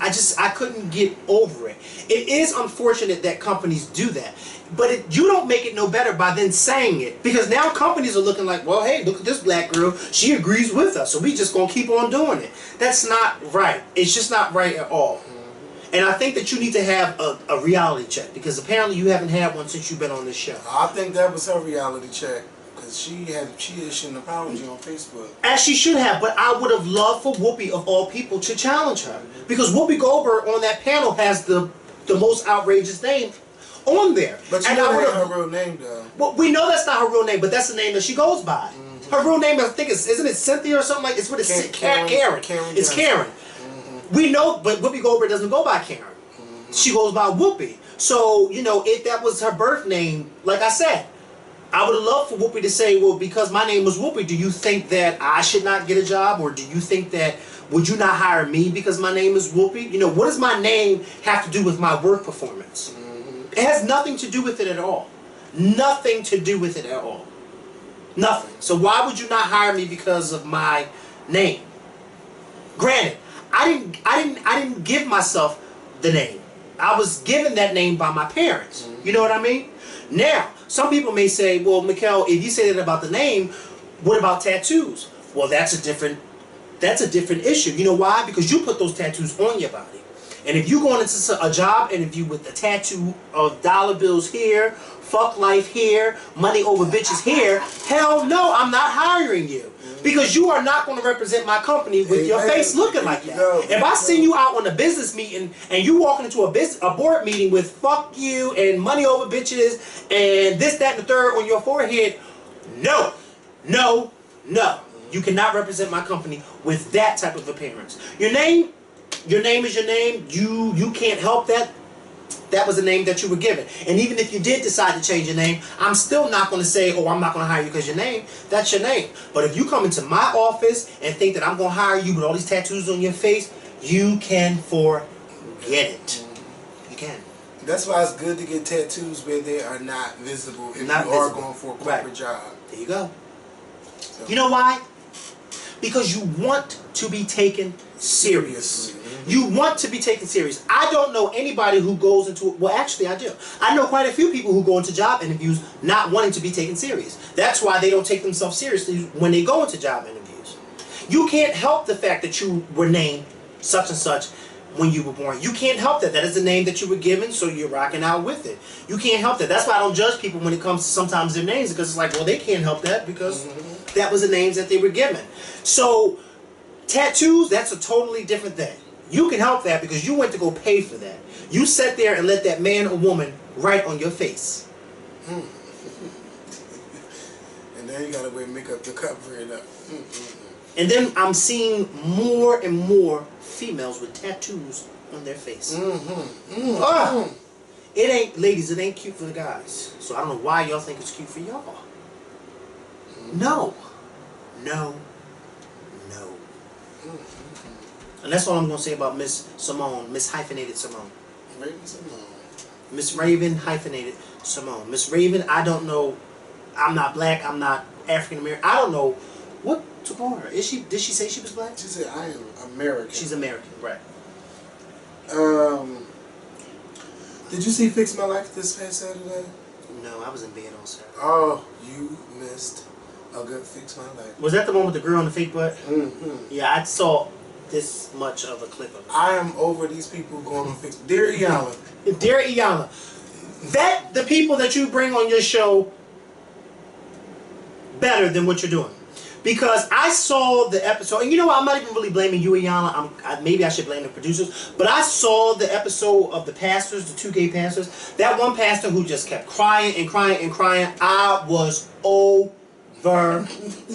I couldn't get over it. It is unfortunate that companies do that, but you don't make it no better by then saying it, because now companies are looking like, well, hey, look at this black girl, she agrees with us, so we just gonna keep on doing it. That's not right. It's just not right at all. And I think that you need to have a reality check, because apparently you haven't had one since you've been on this show. I think that was her reality check. She issued an apology on Facebook. As she should have, but I would have loved for Whoopi, of all people, to challenge her. Because Whoopi Goldberg on that panel has the most outrageous name on there. But you know that's her real name, though. Well, we know that's not her real name, but that's the name that she goes by. Her real name, I think, isn't it Cynthia or something like that? It's what it's Karen. It's Karen. We know, but Whoopi Goldberg doesn't go by Karen. She goes by Whoopi. So, you know, if that was her birth name, like I said, I would have loved for Whoopi to say, well, because my name was Whoopi, do you think that I should not get a job? Or do you think that, would you not hire me because my name is Whoopi? You know, what does my name have to do with my work performance? It has nothing to do with it at all. Nothing to do with it at all. Nothing. So why would you not hire me because of my name? Granted, I didn't give myself the name. I was given that name by my parents. You know what I mean? Now, some people may say, well, Makael, if you say that about the name, what about tattoos? Well, that's a different issue. You know why? Because you put those tattoos on your body. And if you going into a job interview with a tattoo of dollar bills here, fuck life here, money over bitches here, hell no, I'm not hiring you. Because you are not going to represent my company with your face looking like that. If I send you out on a business meeting and you walking into a board meeting with fuck you and money over bitches and this, that, and the third on your forehead, no, no, no. You cannot represent my company with that type of appearance. Your name is your name. You can't help that. That was the name that you were given. And even if you did decide to change your name, I'm still not going to say, oh, I'm not going to hire you because your name. That's your name. But if you come into my office and think that I'm going to hire you with all these tattoos on your face, you can forget it. You can. That's why it's good to get tattoos where they are not visible if you are going for a corporate job. There you go. So. You know why? Because you want to be taken seriously. You want to be taken serious. I don't know anybody who goes into, well actually I do. I know quite a few people who go into job interviews not wanting to be taken serious. That's why they don't take themselves seriously when they go into job interviews. You can't help the fact that you were named such and such when you were born. You can't help that. That is the name that you were given, so you're rocking out with it. You can't help that. That's why I don't judge people when it comes to sometimes their names, because it's like, well, they can't help that because that was the names that they were given. So tattoos, that's a totally different thing. You can help that because you went to go pay for that. You sat there and let that man or woman write on your face. And then you gotta wear makeup to cover it up. And then I'm seeing more and more females with tattoos on their face. It ain't, ladies, it ain't cute for the guys. So I don't know why y'all think it's cute for y'all. No. No. No. And that's all I'm going to say about Miss Simone, Miss Hyphenated Simone. Raven-Symoné. Miss Raven Hyphenated Simone. Miss Raven, I don't know. I'm not black. I'm not African American. I don't know what took on her. Is she? Did she say she was black? She said, I am American. She's American, right? Did you see Fix My Life this past Saturday? No, I was in bed on Saturday. Oh, you missed a good Fix My Life. Was that the one with the girl in the fake butt? Mm-hmm. Yeah, I saw this much of a clip of it. I am over these people going on Fix. Dear Iyanla. Dear Iyanla, vet the people that you bring on your show better than what you're doing. Because I saw the episode, and you know what, I'm not even really blaming you, Iyanla. Maybe I should blame the producers. But I saw the episode of the pastors, the 2 gay pastors. That one pastor who just kept crying and crying and crying. I was over him.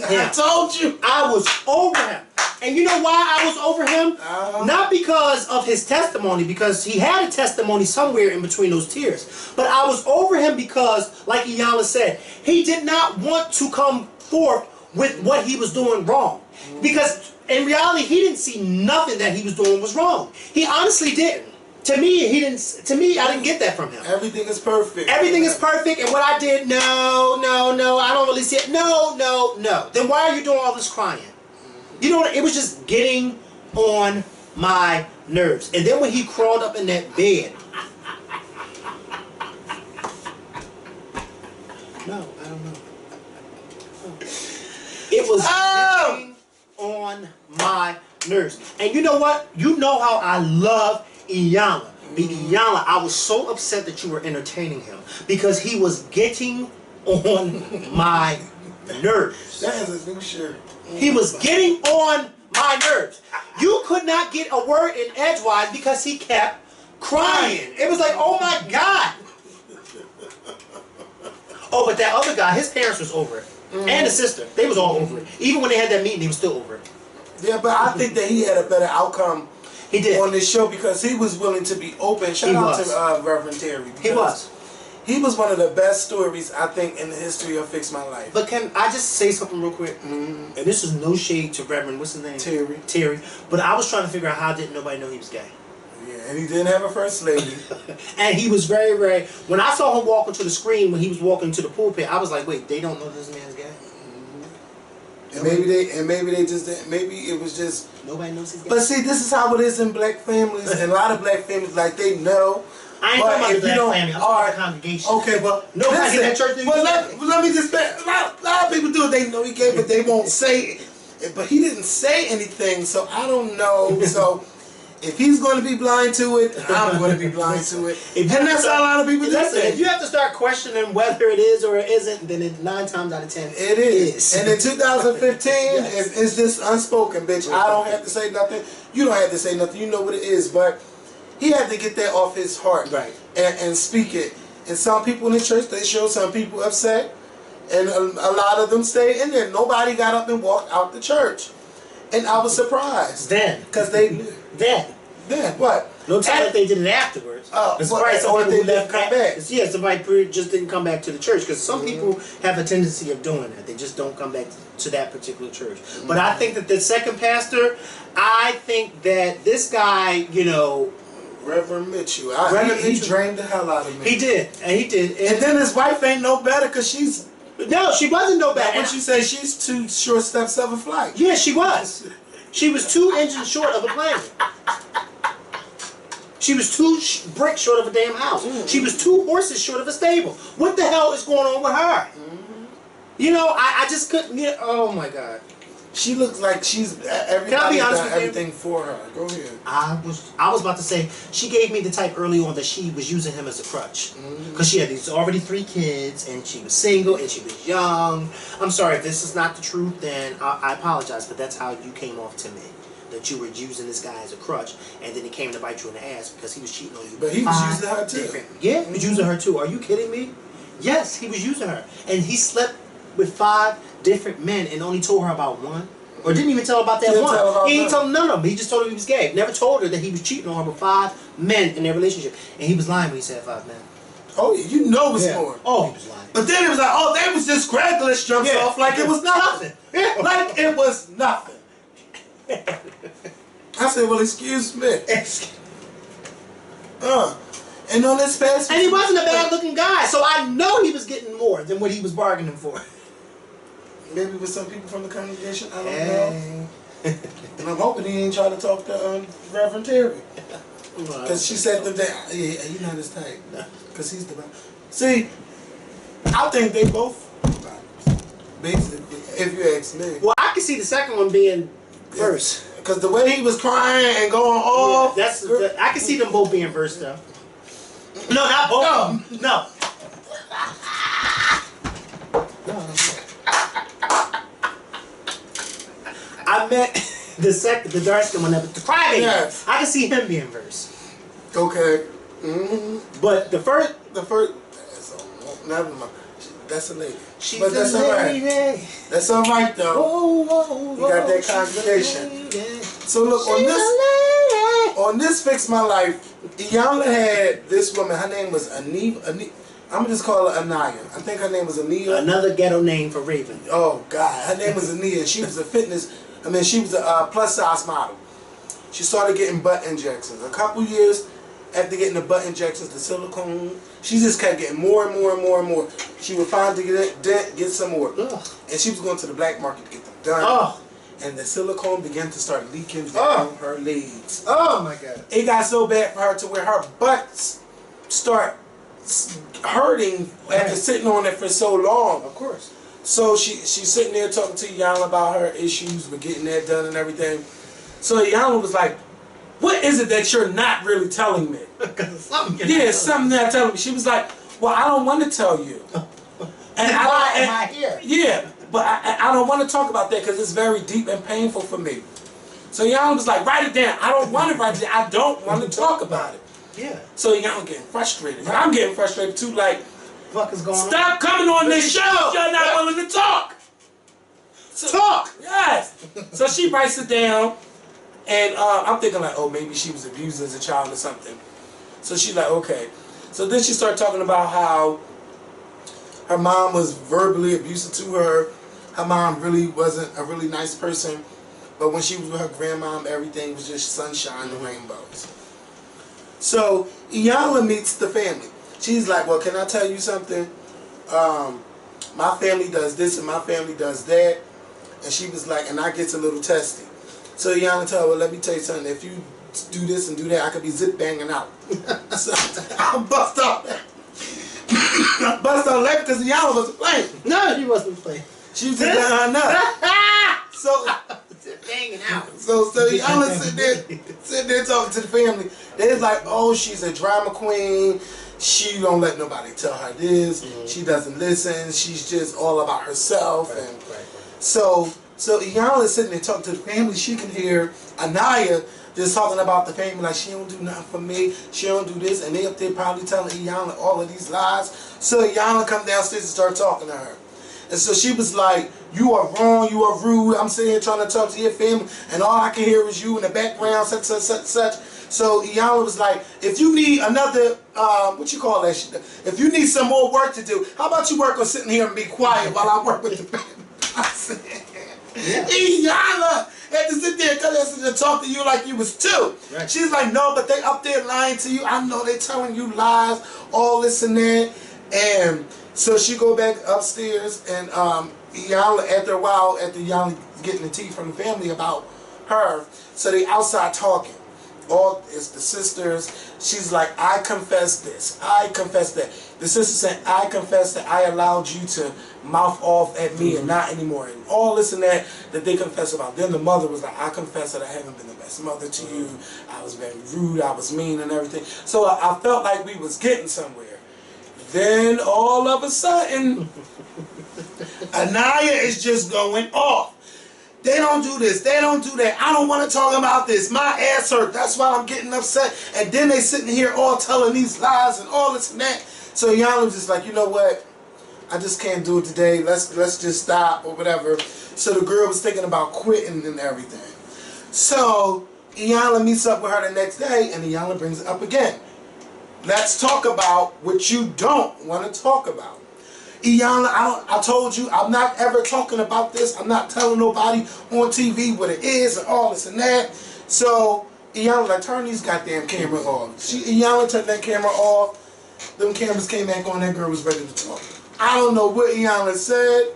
I told you. I was over him. And you know why I was over him? Not because of his testimony, because he had a testimony somewhere in between those tears. But I was over him because, like Iyanla said, he did not want to come forth with what he was doing wrong. Because in reality, he didn't see nothing that he was doing was wrong. He honestly didn't. To me, he didn't. To me, I didn't get that from him. Everything is perfect. Everything is perfect, and what I did, no, I don't really see it. No. Then why are you doing all this crying? You know what? It was just getting on my nerves. And then when he crawled up in that bed, no, I don't know. It was getting on my nerves. And you know what? You know how I love Iyanla. Iyanla, I was so upset that you were entertaining him because he was getting on my nerves. That is a new shirt. He was getting on my nerves. You could not get a word in edgewise because he kept crying. It was like, oh my God. Oh, but that other guy, his parents was over it. And his sister. They was all over it. Even when they had that meeting, he was still over it. Yeah, but I think that he had a better outcome He did. on this show because he was willing to be open. Shout out to Reverend Terry. He was. He was one of the best stories, I think, in the history of Fix My Life. But can I just say something real quick? And this is no shade to Reverend, what's his name? Terry. But I was trying to figure out how didn't nobody know he was gay. Yeah, and he didn't have a first lady. And he was very, very... When I saw him walking to the screen, when he was walking to the pulpit, I was like, wait, they don't know this man's gay? And maybe they just didn't. Maybe it was just... Nobody knows he's gay? But see, this is how it is in black families. And a lot of black families, like, they know... I ain't talking about the black family. I'm talking about the congregation. Okay, but nobody in that church. Well, let me just say, a lot of people do it. They know he gay, but they won't say it. But he didn't say anything, so I don't know. So if he's going to be blind to it, I'm going to be blind to it. And that's how a lot of people do it. If you have to start questioning whether it is or it isn't, then 9 times out of 10 it is. And in 2015, if it's just unspoken, bitch. I don't have to say nothing. You don't have to say nothing. You know what it is, but. He had to get that off his heart, right, and speak it. And some people in the church, they show some people upset, and a lot of them stayed in there. Nobody got up and walked out the church, and I was surprised. Because they then what? No telling if they did it afterwards. Or they didn't come back. Yeah, somebody just didn't come back to the church because some people have a tendency of doing that. They just don't come back to that particular church. But I think that the second pastor, I think that this guy, you know. Reverend Mitchell. He drained the hell out of me. He did. And then his wife ain't no better because she's... No, she wasn't no better. When she said she's 2 short steps of a flight. Yeah, she was. She was 2 engines short of a plane. She was 2 bricks short of a damn house. She was 2 horses short of a stable. What the hell is going on with her? You know, I just couldn't get. Oh my God. She looks like she's everybody done everything for her. Go ahead. I was about to say she gave me the type early on that she was using him as a crutch because she had these already 3 kids and she was single and she was young. I'm sorry if this is not the truth, then I apologize, but that's how you came off to me. That you were using this guy as a crutch, and then he came to bite you in the ass because he was cheating on you. But he was using her too. Yeah, he was using her too. Are you kidding me? Yes, he was using her, and he slept with 5 different men and only told her about 1, or didn't even tell her about that one. He didn't tell none of them. He just told her he was gay. Never told her that he was cheating on her with 5 men in their relationship, and he was lying when he said 5 men. Oh, you know it's more. Oh, he was lying. But then it was like, oh, they was just Craigslist jumps off like it was nothing. Like it was nothing. I said, well, excuse me. And on this past, and he wasn't a bad looking guy, so I know he was getting more than what he was bargaining for. Maybe with some people from the congregation, I don't know. And I'm hoping he ain't trying to talk to Reverend Terry. Because she said that, yeah, he's not his type. Because he's the... See, I think they both... Basically, if you ask me. Well, I can see the second one being verse. Because the way he was crying and going off... Yeah, I can see them both being verse, though. No, not both of them. No. I meant the dark skin one, but the crybaby. Yes. I can see him being verse. Okay. But the first. Never mind. That's a lady. She's but that's alright. That's alright though. Oh, you got that congregation. So look on this Fix My Life, Iyanla had this woman. Her name was Anita. I'm gonna just call her Anaya. I think her name was Anita. Another ghetto name for Raven. Oh God, her name was Anita. She was she was a plus size model. She started getting butt injections. A couple years after getting the butt injections, the silicone, she just kept getting more and more and more and more. She would finally get some more. Ugh. And she was going to the black market to get them done. Oh. And the silicone began to start leaking down her legs. Oh my God. It got so bad for her to where her butts start hurting after sitting on it for so long. Of course. So she's sitting there talking to Iyanla about her issues with getting that done and everything. So Iyanla was like, what is it that you're not really telling me? Something something you're not telling me. She was like, well, I don't want to tell you. And why am I here? Yeah, but I don't want to talk about that because it's very deep and painful for me. So Iyanla was like, write it down. I don't want to write it down. I don't want to talk about it. Yeah. So Iyanla getting frustrated. I'm getting frustrated too, like, what is going on? Stop coming on this show. You're not willing to talk. So, talk. Yes. So she writes it down, and I'm thinking like, oh, maybe she was abused as a child or something. So she's like, okay. So then she started talking about how her mom was verbally abusive to her. Her mom really wasn't a really nice person, but when she was with her grandmom, everything was just sunshine and rainbows. So Iyanla meets the family. She's like, well, can I tell you something? My family does this and my family does that. And she was like, and I gets a little testy. So Iyanla told her, well, let me tell you something. If you do this and do that, I could be zip banging out. So I bust out. I bust out laughing because Iyanla wasn't playing. No, she wasn't playing. She was just letting her know. So banging out. So Iyanla sitting there talking to the family. They're like, oh, she's a drama queen. She don't let nobody tell her this. She doesn't listen. She's just all about herself. So Iyanla sitting there talking to the family. She can hear Anaya just talking about the family like she don't do nothing for me. She don't do this, and they up there probably telling Iyanla all of these lies. So Iyanla come downstairs and start talking to her. And so she was like, you are wrong, you are rude. I'm sitting here trying to talk to your family, and all I can hear is you in the background, such, such, such, such. So Iyanla was like, if you need another, what you call that shit? If you need some more work to do, how about you work on sitting here and be quiet while I work with the family? I said, Iyanla had to sit there and talk to you like you was 2. Right. She's like, no, but they up there lying to you. I know they telling you lies, all this and that. And so she go back upstairs, and Iyanla, after a while, after Iyanla getting the tea from the family about her, so they outside talking. it's the sisters. She's like, I confess this. I confess that. The sister said, I confess that I allowed you to mouth off at me and not anymore. And all this and that they confess about. Then the mother was like, I confess that I haven't been the best mother to you. I was very rude. I was mean and everything. So I felt like we was getting somewhere. Then all of a sudden, Anaya is just going off. They don't do this. They don't do that. I don't want to talk about this. My ass hurt. That's why I'm getting upset. And then they sitting here all telling these lies and all this and that. So Iyanla was just like, you know what? I just can't do it today. Let's just stop or whatever. So the girl was thinking about quitting and everything. So Iyanla meets up with her the next day, and Iyanla brings it up again. Let's talk about what you don't want to talk about. Iyanla, I told you, I'm not ever talking about this. I'm not telling nobody on TV what it is and all this and that. So Iyanla, like, turn these goddamn cameras off. Iyanla turned that camera off. Them cameras came back on. That girl was ready to talk. I don't know what Iyanla said,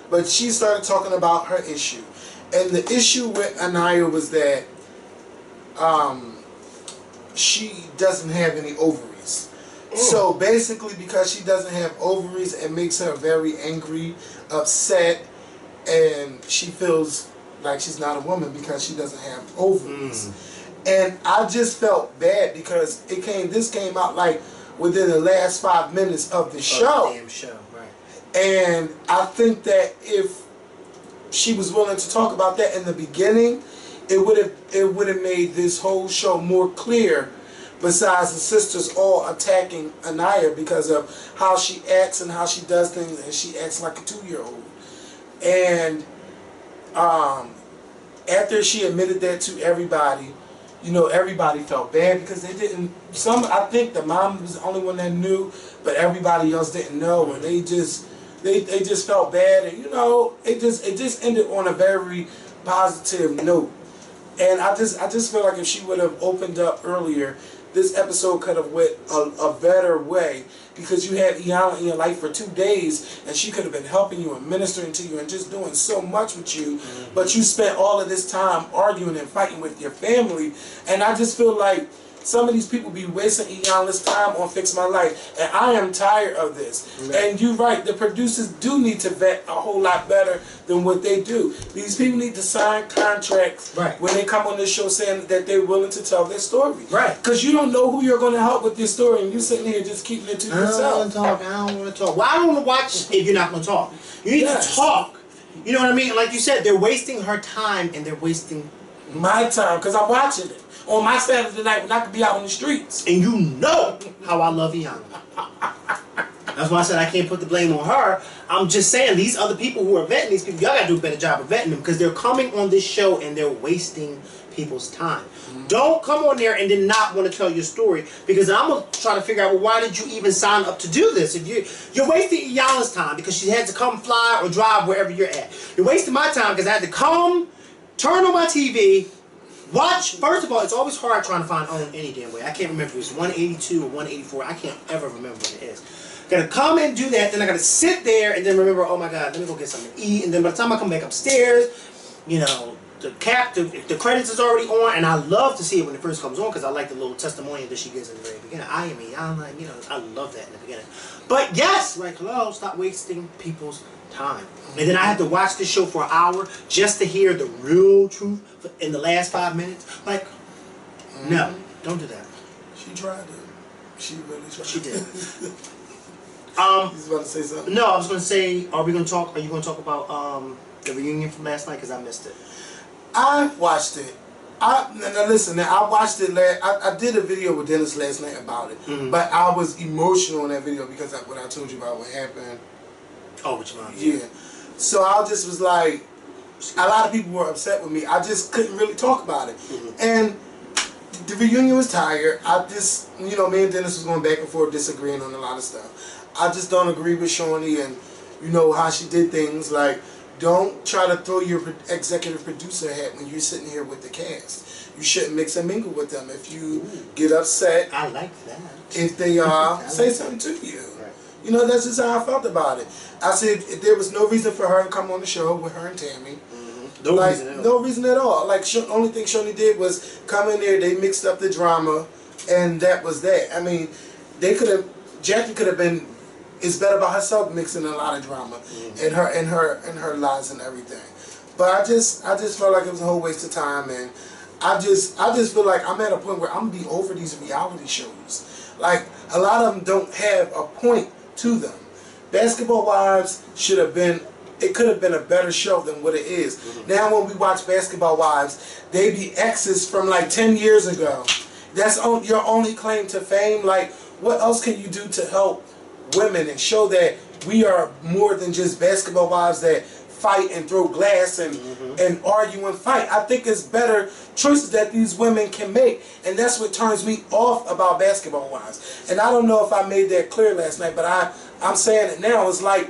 but she started talking about her issue. And the issue with Anaya was that she doesn't have any ovaries. So basically, because she doesn't have ovaries, it makes her very angry, upset, and she feels like she's not a woman because she doesn't have ovaries. And I just felt bad because this came out like within the last 5 minutes of the show. Damn show, right? And I think that if she was willing to talk about that in the beginning, it would have made this whole show more clear. Besides the sisters all attacking Anaya because of how she acts and how she does things, and she acts like a 2-year-old. And after she admitted that to everybody, you know, everybody felt bad because they didn't. I think the mom was the only one that knew, but everybody else didn't know, and they just felt bad, and you know, it just ended on a very positive note. And I just feel like if she would have opened up earlier, this episode could have went a better way, because you had Iyanla in your life for 2 days, and she could have been helping you and ministering to you and just doing so much with you, but you spent all of this time arguing and fighting with your family. And I just feel like some of these people be wasting Iyanla's time on Fix My Life, and I am tired of this. Right. And you're right, the producers do need to vet a whole lot better than what they do. These people need to sign contracts when they come on this show saying that they're willing to tell their story. Right. Because you don't know who you're going to help with this story, and you're sitting here just keeping it to yourself. I don't want to talk. Well, I don't want to watch if you're not going to talk. You need to talk. You know what I mean? Like you said, they're wasting her time, and they're wasting my time, because I'm watching it on my Saturday night when I could be out on the streets. And you know how I love Iyanla. That's why I said I can't put the blame on her. I'm just saying, these other people who are vetting these people, y'all gotta do a better job of vetting them, because they're coming on this show and they're wasting people's time. Don't come on there and then not want to tell your story, because I'm gonna try to figure out, well, why did you even sign up to do this? If you're wasting Iyanla's time because she had to come fly or drive wherever you're at. You're wasting my time because I had to come, turn on my TV, watch. First of all, it's always hard trying to find OWN any damn way. I can't remember if it was 182 or 184. I can't ever remember what it is. Gotta come and do that, then I gotta sit there and then remember, oh my god, let me go get something to eat. And then by the time I come back upstairs, you know, the credits is already on, and I love to see it when it first comes on, because I like the little testimonial that she gives in the very beginning. I am Iyanla, you know, I love that in the beginning. But yes, like, hello, stop wasting people's time. And then I had to watch this show for an hour just to hear the real truth in the last 5 minutes. Like, no, don't do that. She tried it. She really tried. She did. You was about to say something? No, I was going to say, are you going to talk about the reunion from last night? Because I missed it. I watched it. Now listen, I watched it I did a video with Dennis last night about it. But I was emotional in that video because of what I told you about what happened. Oh, which one? Yeah. So I just was like, a lot of people were upset with me. I just couldn't really talk about it. And the reunion was tired. I just, you know, me and Dennis was going back and forth disagreeing on a lot of stuff. I just don't agree with Shawnee and, you know, how she did things. Like, don't try to throw your executive producer hat when you're sitting here with the cast. You shouldn't mix and mingle with them. If you get upset, I like that. If they say something to you. Right. You know, that's just how I felt about it. I said there was no reason for her to come on the show with her and Tammy. No reason at all. Like, only thing Shoni did was come in there, they mixed up the drama, and that was that. I mean, they could have, Jackie could have been, it's better by herself mixing a lot of drama in her lives and everything. But I just felt like it was a whole waste of time, and I just feel like I'm at a point where I'm gonna be over these reality shows. Like, a lot of them don't have a point to them. Basketball Wives should have been, it could have been a better show than what it is. Now when we watch Basketball Wives, they be exes from like 10 years ago. That's your only claim to fame. Like, what else can you do to help women and show that we are more than just basketball wives that fight and throw glass and argue and fight? I think it's better choices that these women can make, and that's what turns me off about Basketball Wives. And I don't know if I made that clear last night, but I'm saying it now. It's like,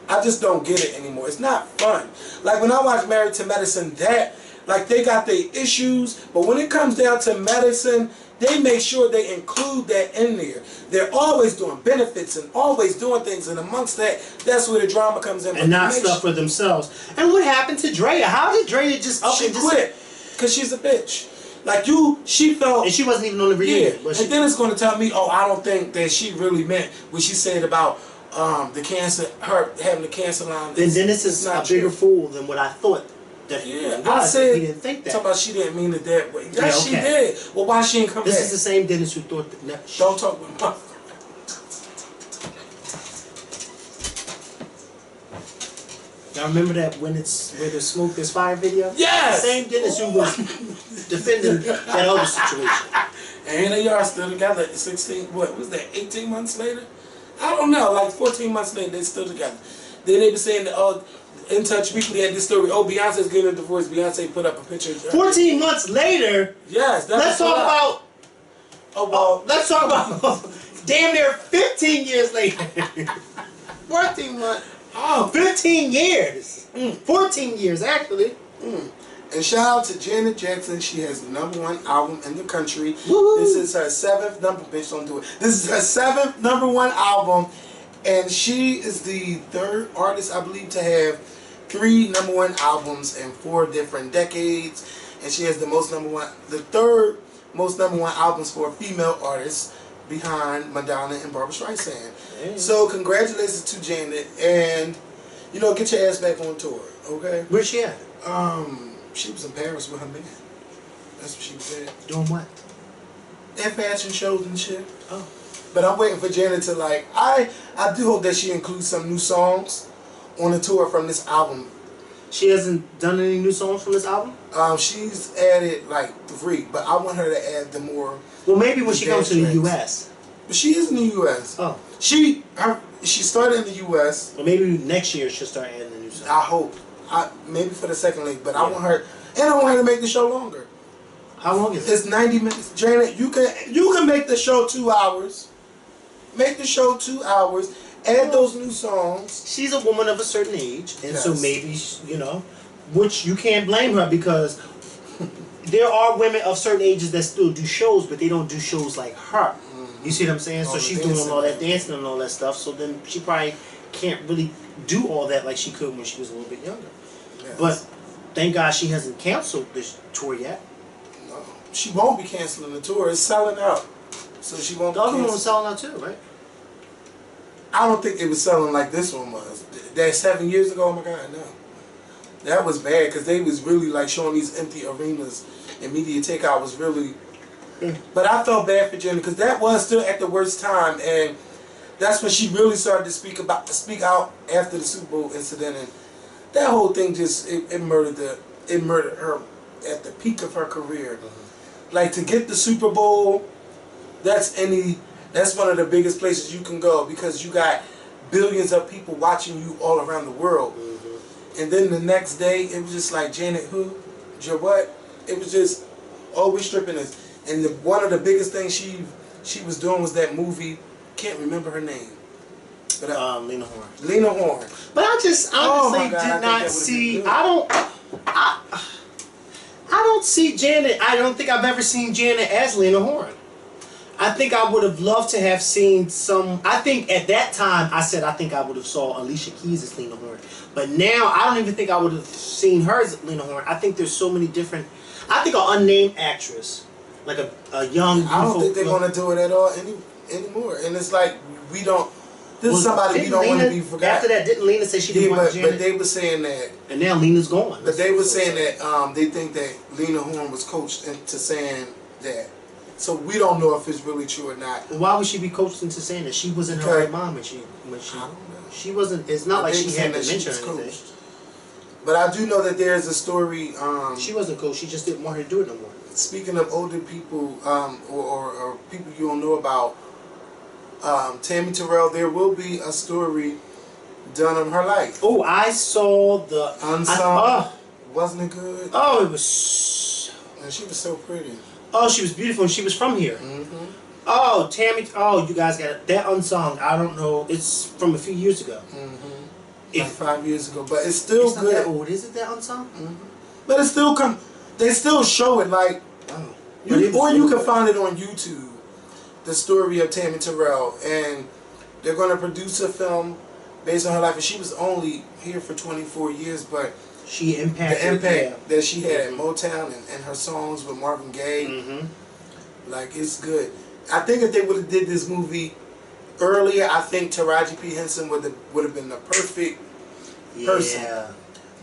I just don't get it anymore. It's not fun. Like, when I watch Married to Medicine, that, like, they got their issues, but when it comes down to medicine, they make sure they include that in there. They're always doing benefits and always doing things, and amongst that, that's where the drama comes in. And not stuff for themselves. And what happened to Drea? How did Drea just up and just quit? Because she's a bitch. Like, she felt... And she wasn't even on the reunion. Yeah, and then it's going to tell me, oh, I don't think that she really meant what she said about the cancer, her having the cancer line. And then this is a bigger fool than what I thought. I said, he didn't think that. Talk about she didn't mean it that way. Yes, she did. Well, why she ain't come back? This is the same Dennis who thought that. Don't talk with my... Y'all remember that where there's smoke, there's fire video? Yes! The same Dennis who was defending that other situation. And they are still together 16, what was that, 18 months later? I don't know, like 14 months later, they're still together. Then they were saying that, In Touch Weekly had this story, Beyonce's getting a divorce. Beyonce put up a picture. 14 months later? Yes. Let's talk about damn near 15 years later. 14 months. Oh, 15 years. 14 years, actually. And shout out to Janet Jackson. She has the #1 album in the country. Woo-hoo. This is her 7th number. Bitch, don't do it. This is her 7th #1 album, and she is the 3rd artist, I believe, to have 3 #1 albums in 4 different decades. And she has the 3rd most #1 albums for a female artist, behind Madonna and Barbra Streisand. Hey. So congratulations to Janet, and get your ass back on tour, okay? Where's she at? She was in Paris with her man. That's what she was at. Doing what? At fashion shows and shit. Oh. But I'm waiting for Janet to, like, I do hope that she includes some new songs on the tour from this album. She hasn't done any new songs from this album? She's added, like, 3, but I want her to add the more... Well, maybe when she comes to the U.S. But she is in the U.S. Oh. She started in the U.S. Well, maybe next year she'll start adding the new songs. I hope. Maybe for the second leg, but I want her, and I want her to make the show longer. How long is it? It's 90 minutes. Janet, you can make the show 2 hours. Make the show 2 hours. Add those new songs. She's a woman of a certain age, and so maybe, which you can't blame her, because there are women of certain ages that still do shows, but they don't do shows like her. You see what I'm saying? So she's doing all that dancing and all that stuff, so then she probably can't really do all that like she could when she was a little bit younger. Yes. But thank God she hasn't canceled this tour yet. No, she won't be canceling the tour. It's selling out, so she won't. The other one was selling out too, right? I don't think it was selling like this one was. That 7 years ago, oh my God, no. That was bad, because they was really like showing these empty arenas, and Media Takeout was really... But I felt bad for Jenny, because that was still at the worst time, and that's when she really started to speak out after the Super Bowl incident, and that whole thing just, it murdered her at the peak of her career. Like, to get the Super Bowl, that's one of the biggest places you can go, because you got billions of people watching you all around the world. And then the next day, it was just like, Janet who? What? It was just, we're stripping this. And one of the biggest things she was doing was that movie, can't remember her name. But Lena Horne. Lena Horne. But I just honestly did not see, I don't see Janet, I don't think I've ever seen Janet as Lena Horne. I think I would have loved to have seen some. I think at that time I said I think I would have saw Alicia Keys as Lena Horne, but now I don't even think I would have seen her as Lena Horne. I think there's so many different. I think an unnamed actress, like a young. I don't think they're gonna do it at all anymore. And it's like we don't. This is somebody we don't want to be forgotten. After that, didn't Lena say she didn't want Janet? But they were saying that. And now Lena's gone. But they were saying that they think that Lena Horne was coached into saying that. So we don't know if it's really true or not. Why would she be coached into saying that? She wasn't her right mom when she I don't know. she wasn't. It's not like she had dementia or anything. But I do know that there's a story. She wasn't coached. She just didn't want her to do it no more. Speaking of older people, or people you don't know about, Tammy Terrell, there will be a story done of her life. Oh, I saw the Unsung. Wasn't it good? Oh, it was. And she was so pretty. Oh, she was beautiful, and she was from here. Mm-hmm. Oh, Tammy. Oh, you guys got it. That Unsung. I don't know. It's from a few years ago. Mm-hmm. Like 5 years ago, but it's still Not good. that old, is it? That Unsung? Mm-hmm. But it still come. They still show it like. Oh. You can find it on YouTube. The story of Tammy Terrell, and they're going to produce a film based on her life. And she was only here for 24 years, but she impacted the impact that she had at Motown and her songs with Marvin Gaye, like it's good. I think if they would have did this movie earlier, I think Taraji P. Henson would have been the perfect person.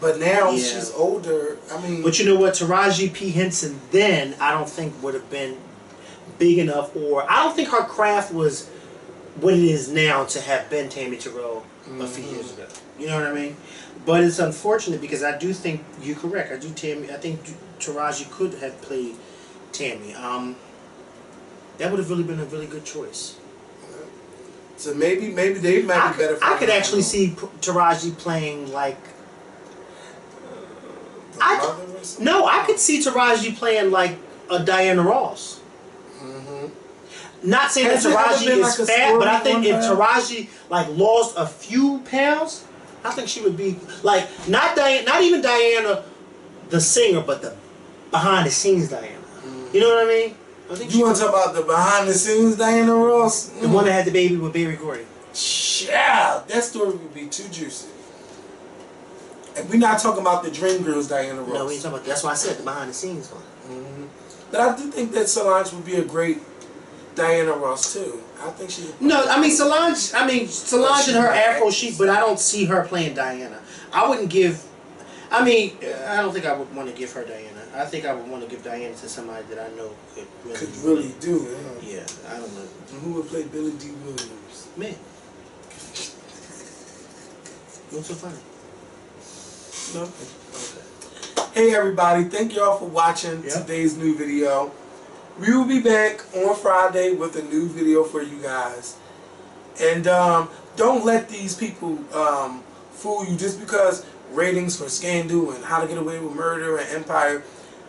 But now she's older. I mean, but you know what, Taraji P. Henson then I don't think would have been big enough, or I don't think her craft was what it is now to have been Tammy Terrell a few years ago. You know what I mean? But it's unfortunate because I do think you're correct. I think Taraji could have played Tammy. That would have really been a really good choice. So maybe they might be better. I could actually see Taraji playing like. I could see Taraji playing like a Diana Ross. Not saying that Taraji is like fat, but I think if Taraji like lost a few pounds, I think she would be like not even Diana, the singer, but the behind the scenes Diana. You know what I mean? I think you want to talk about the behind the scenes Diana Ross, the one that had the baby with Barry Gordy. Yeah, that story would be too juicy. And we're not talking about the Dreamgirls Diana Ross. No, we ain't talking about. That's why I said the behind the scenes one. But I do think that Solange would be a great Diana Ross too. I think she. No, I mean Solange and her Afro chic, but I don't see her playing Diana. I wouldn't give. I mean, I don't think I would want to give her Diana. I think I would want to give Diana to somebody that I know could really do it. Huh? Yeah, I don't know. And who would play Billy D. Williams? Me. What's so funny? Nothing. Okay. Hey everybody, thank y'all for watching today's new video. We will be back on Friday with a new video for you guys. And don't let these people fool you just because ratings for Scandal and How to Get Away with Murder and Empire,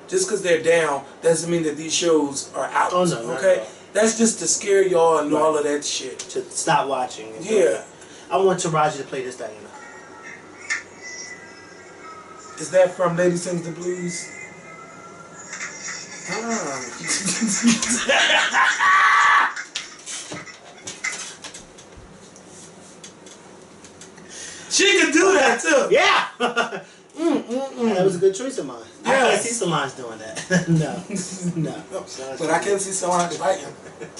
just because they're down, doesn't mean that these shows are out. Oh, no, okay? That's just to scare y'all and all of that shit. To stop watching. Yeah. I want Taraji to play this Diana. Is that from Lady Sings the Blues? She could do that too. Yeah. That was a good choice of mine. Yes. I can't see Solange doing that. No. But I can see Solange fighting.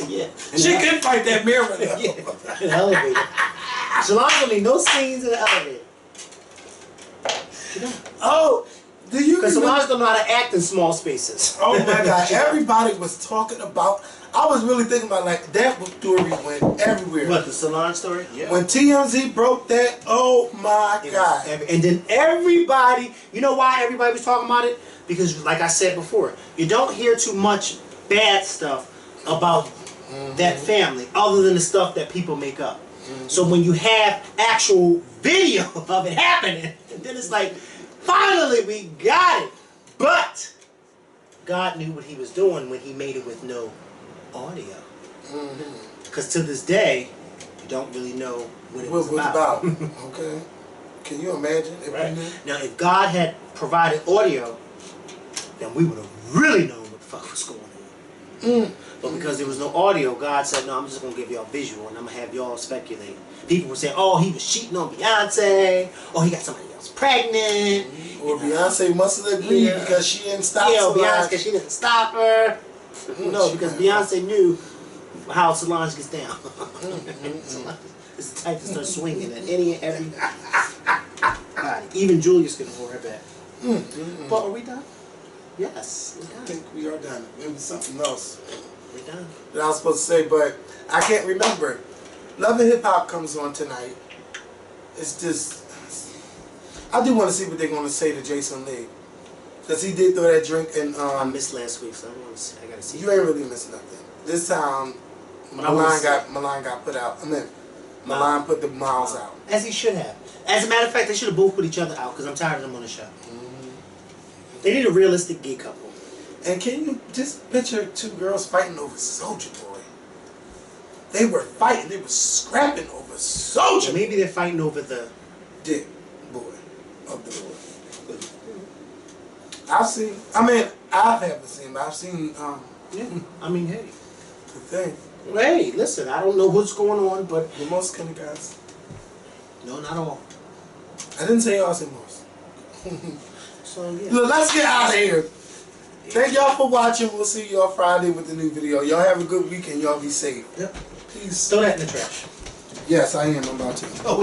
Yeah. She can fight that mirror though. Yeah. In the elevator. Solange don't need no scenes in the elevator. Oh. Because Solange don't know how to act in small spaces. Oh my God! Everybody was talking about. I was really thinking about like that story went everywhere. What, the Solange story? Yeah. When TMZ broke that, oh my God! And then everybody, you know why everybody was talking about it? Because, like I said before, you don't hear too much bad stuff about that family, other than the stuff that people make up. So when you have actual video of it happening, then it's like. Finally, we got it. But God knew what he was doing when he made it with no audio. Because to this day, you don't really know what it was about. Okay. Can you imagine? If we knew? Now, if God had provided audio, then we would have really known what the fuck was going on. But because there was no audio, God said, no, I'm just going to give y'all visual and I'm going to have y'all speculate. People were saying, oh, he was cheating on Beyonce. Oh, he got somebody else pregnant. Or Beyonce must have agreed because she didn't stop Solange. Beyonce, because she didn't stop her. No, because Beyonce knew how Solange gets down. Solange is the type to start swinging at any and every body. Even Julius can hold her back. But are we done? Yes, we're done. I think we are done. Maybe something else We're done. that I was supposed to say, but I can't remember. Love and Hip Hop comes on tonight. It's just, I do want to see what they're going to say to Jason Lee. Because he did throw that drink and I missed last week, so I got to see. You ain't really missed nothing. This time, Milan got put out. I mean, Milan put the miles out. As he should have. As a matter of fact, they should have both put each other out because I'm tired of them on the show. They need a realistic gay couple. And can you just picture two girls fighting over Soulja Boy? They were fighting. They were scrapping over Soulja. Or maybe they're fighting over the dick boy of the Lord. I've seen. I mean, I haven't seen, but I've seen. Yeah. I mean, hey. The thing. Hey, listen. I don't know what's going on, but the most skinny guys. No, not all. I didn't say all. I said most. So yeah. Look, let's get out of here. Thank y'all for watching. We'll see y'all Friday with the new video. Y'all have a good weekend. Y'all be safe. Yep. Peace. Throw that in the trash. Yes, I am. I'm about to. Oh,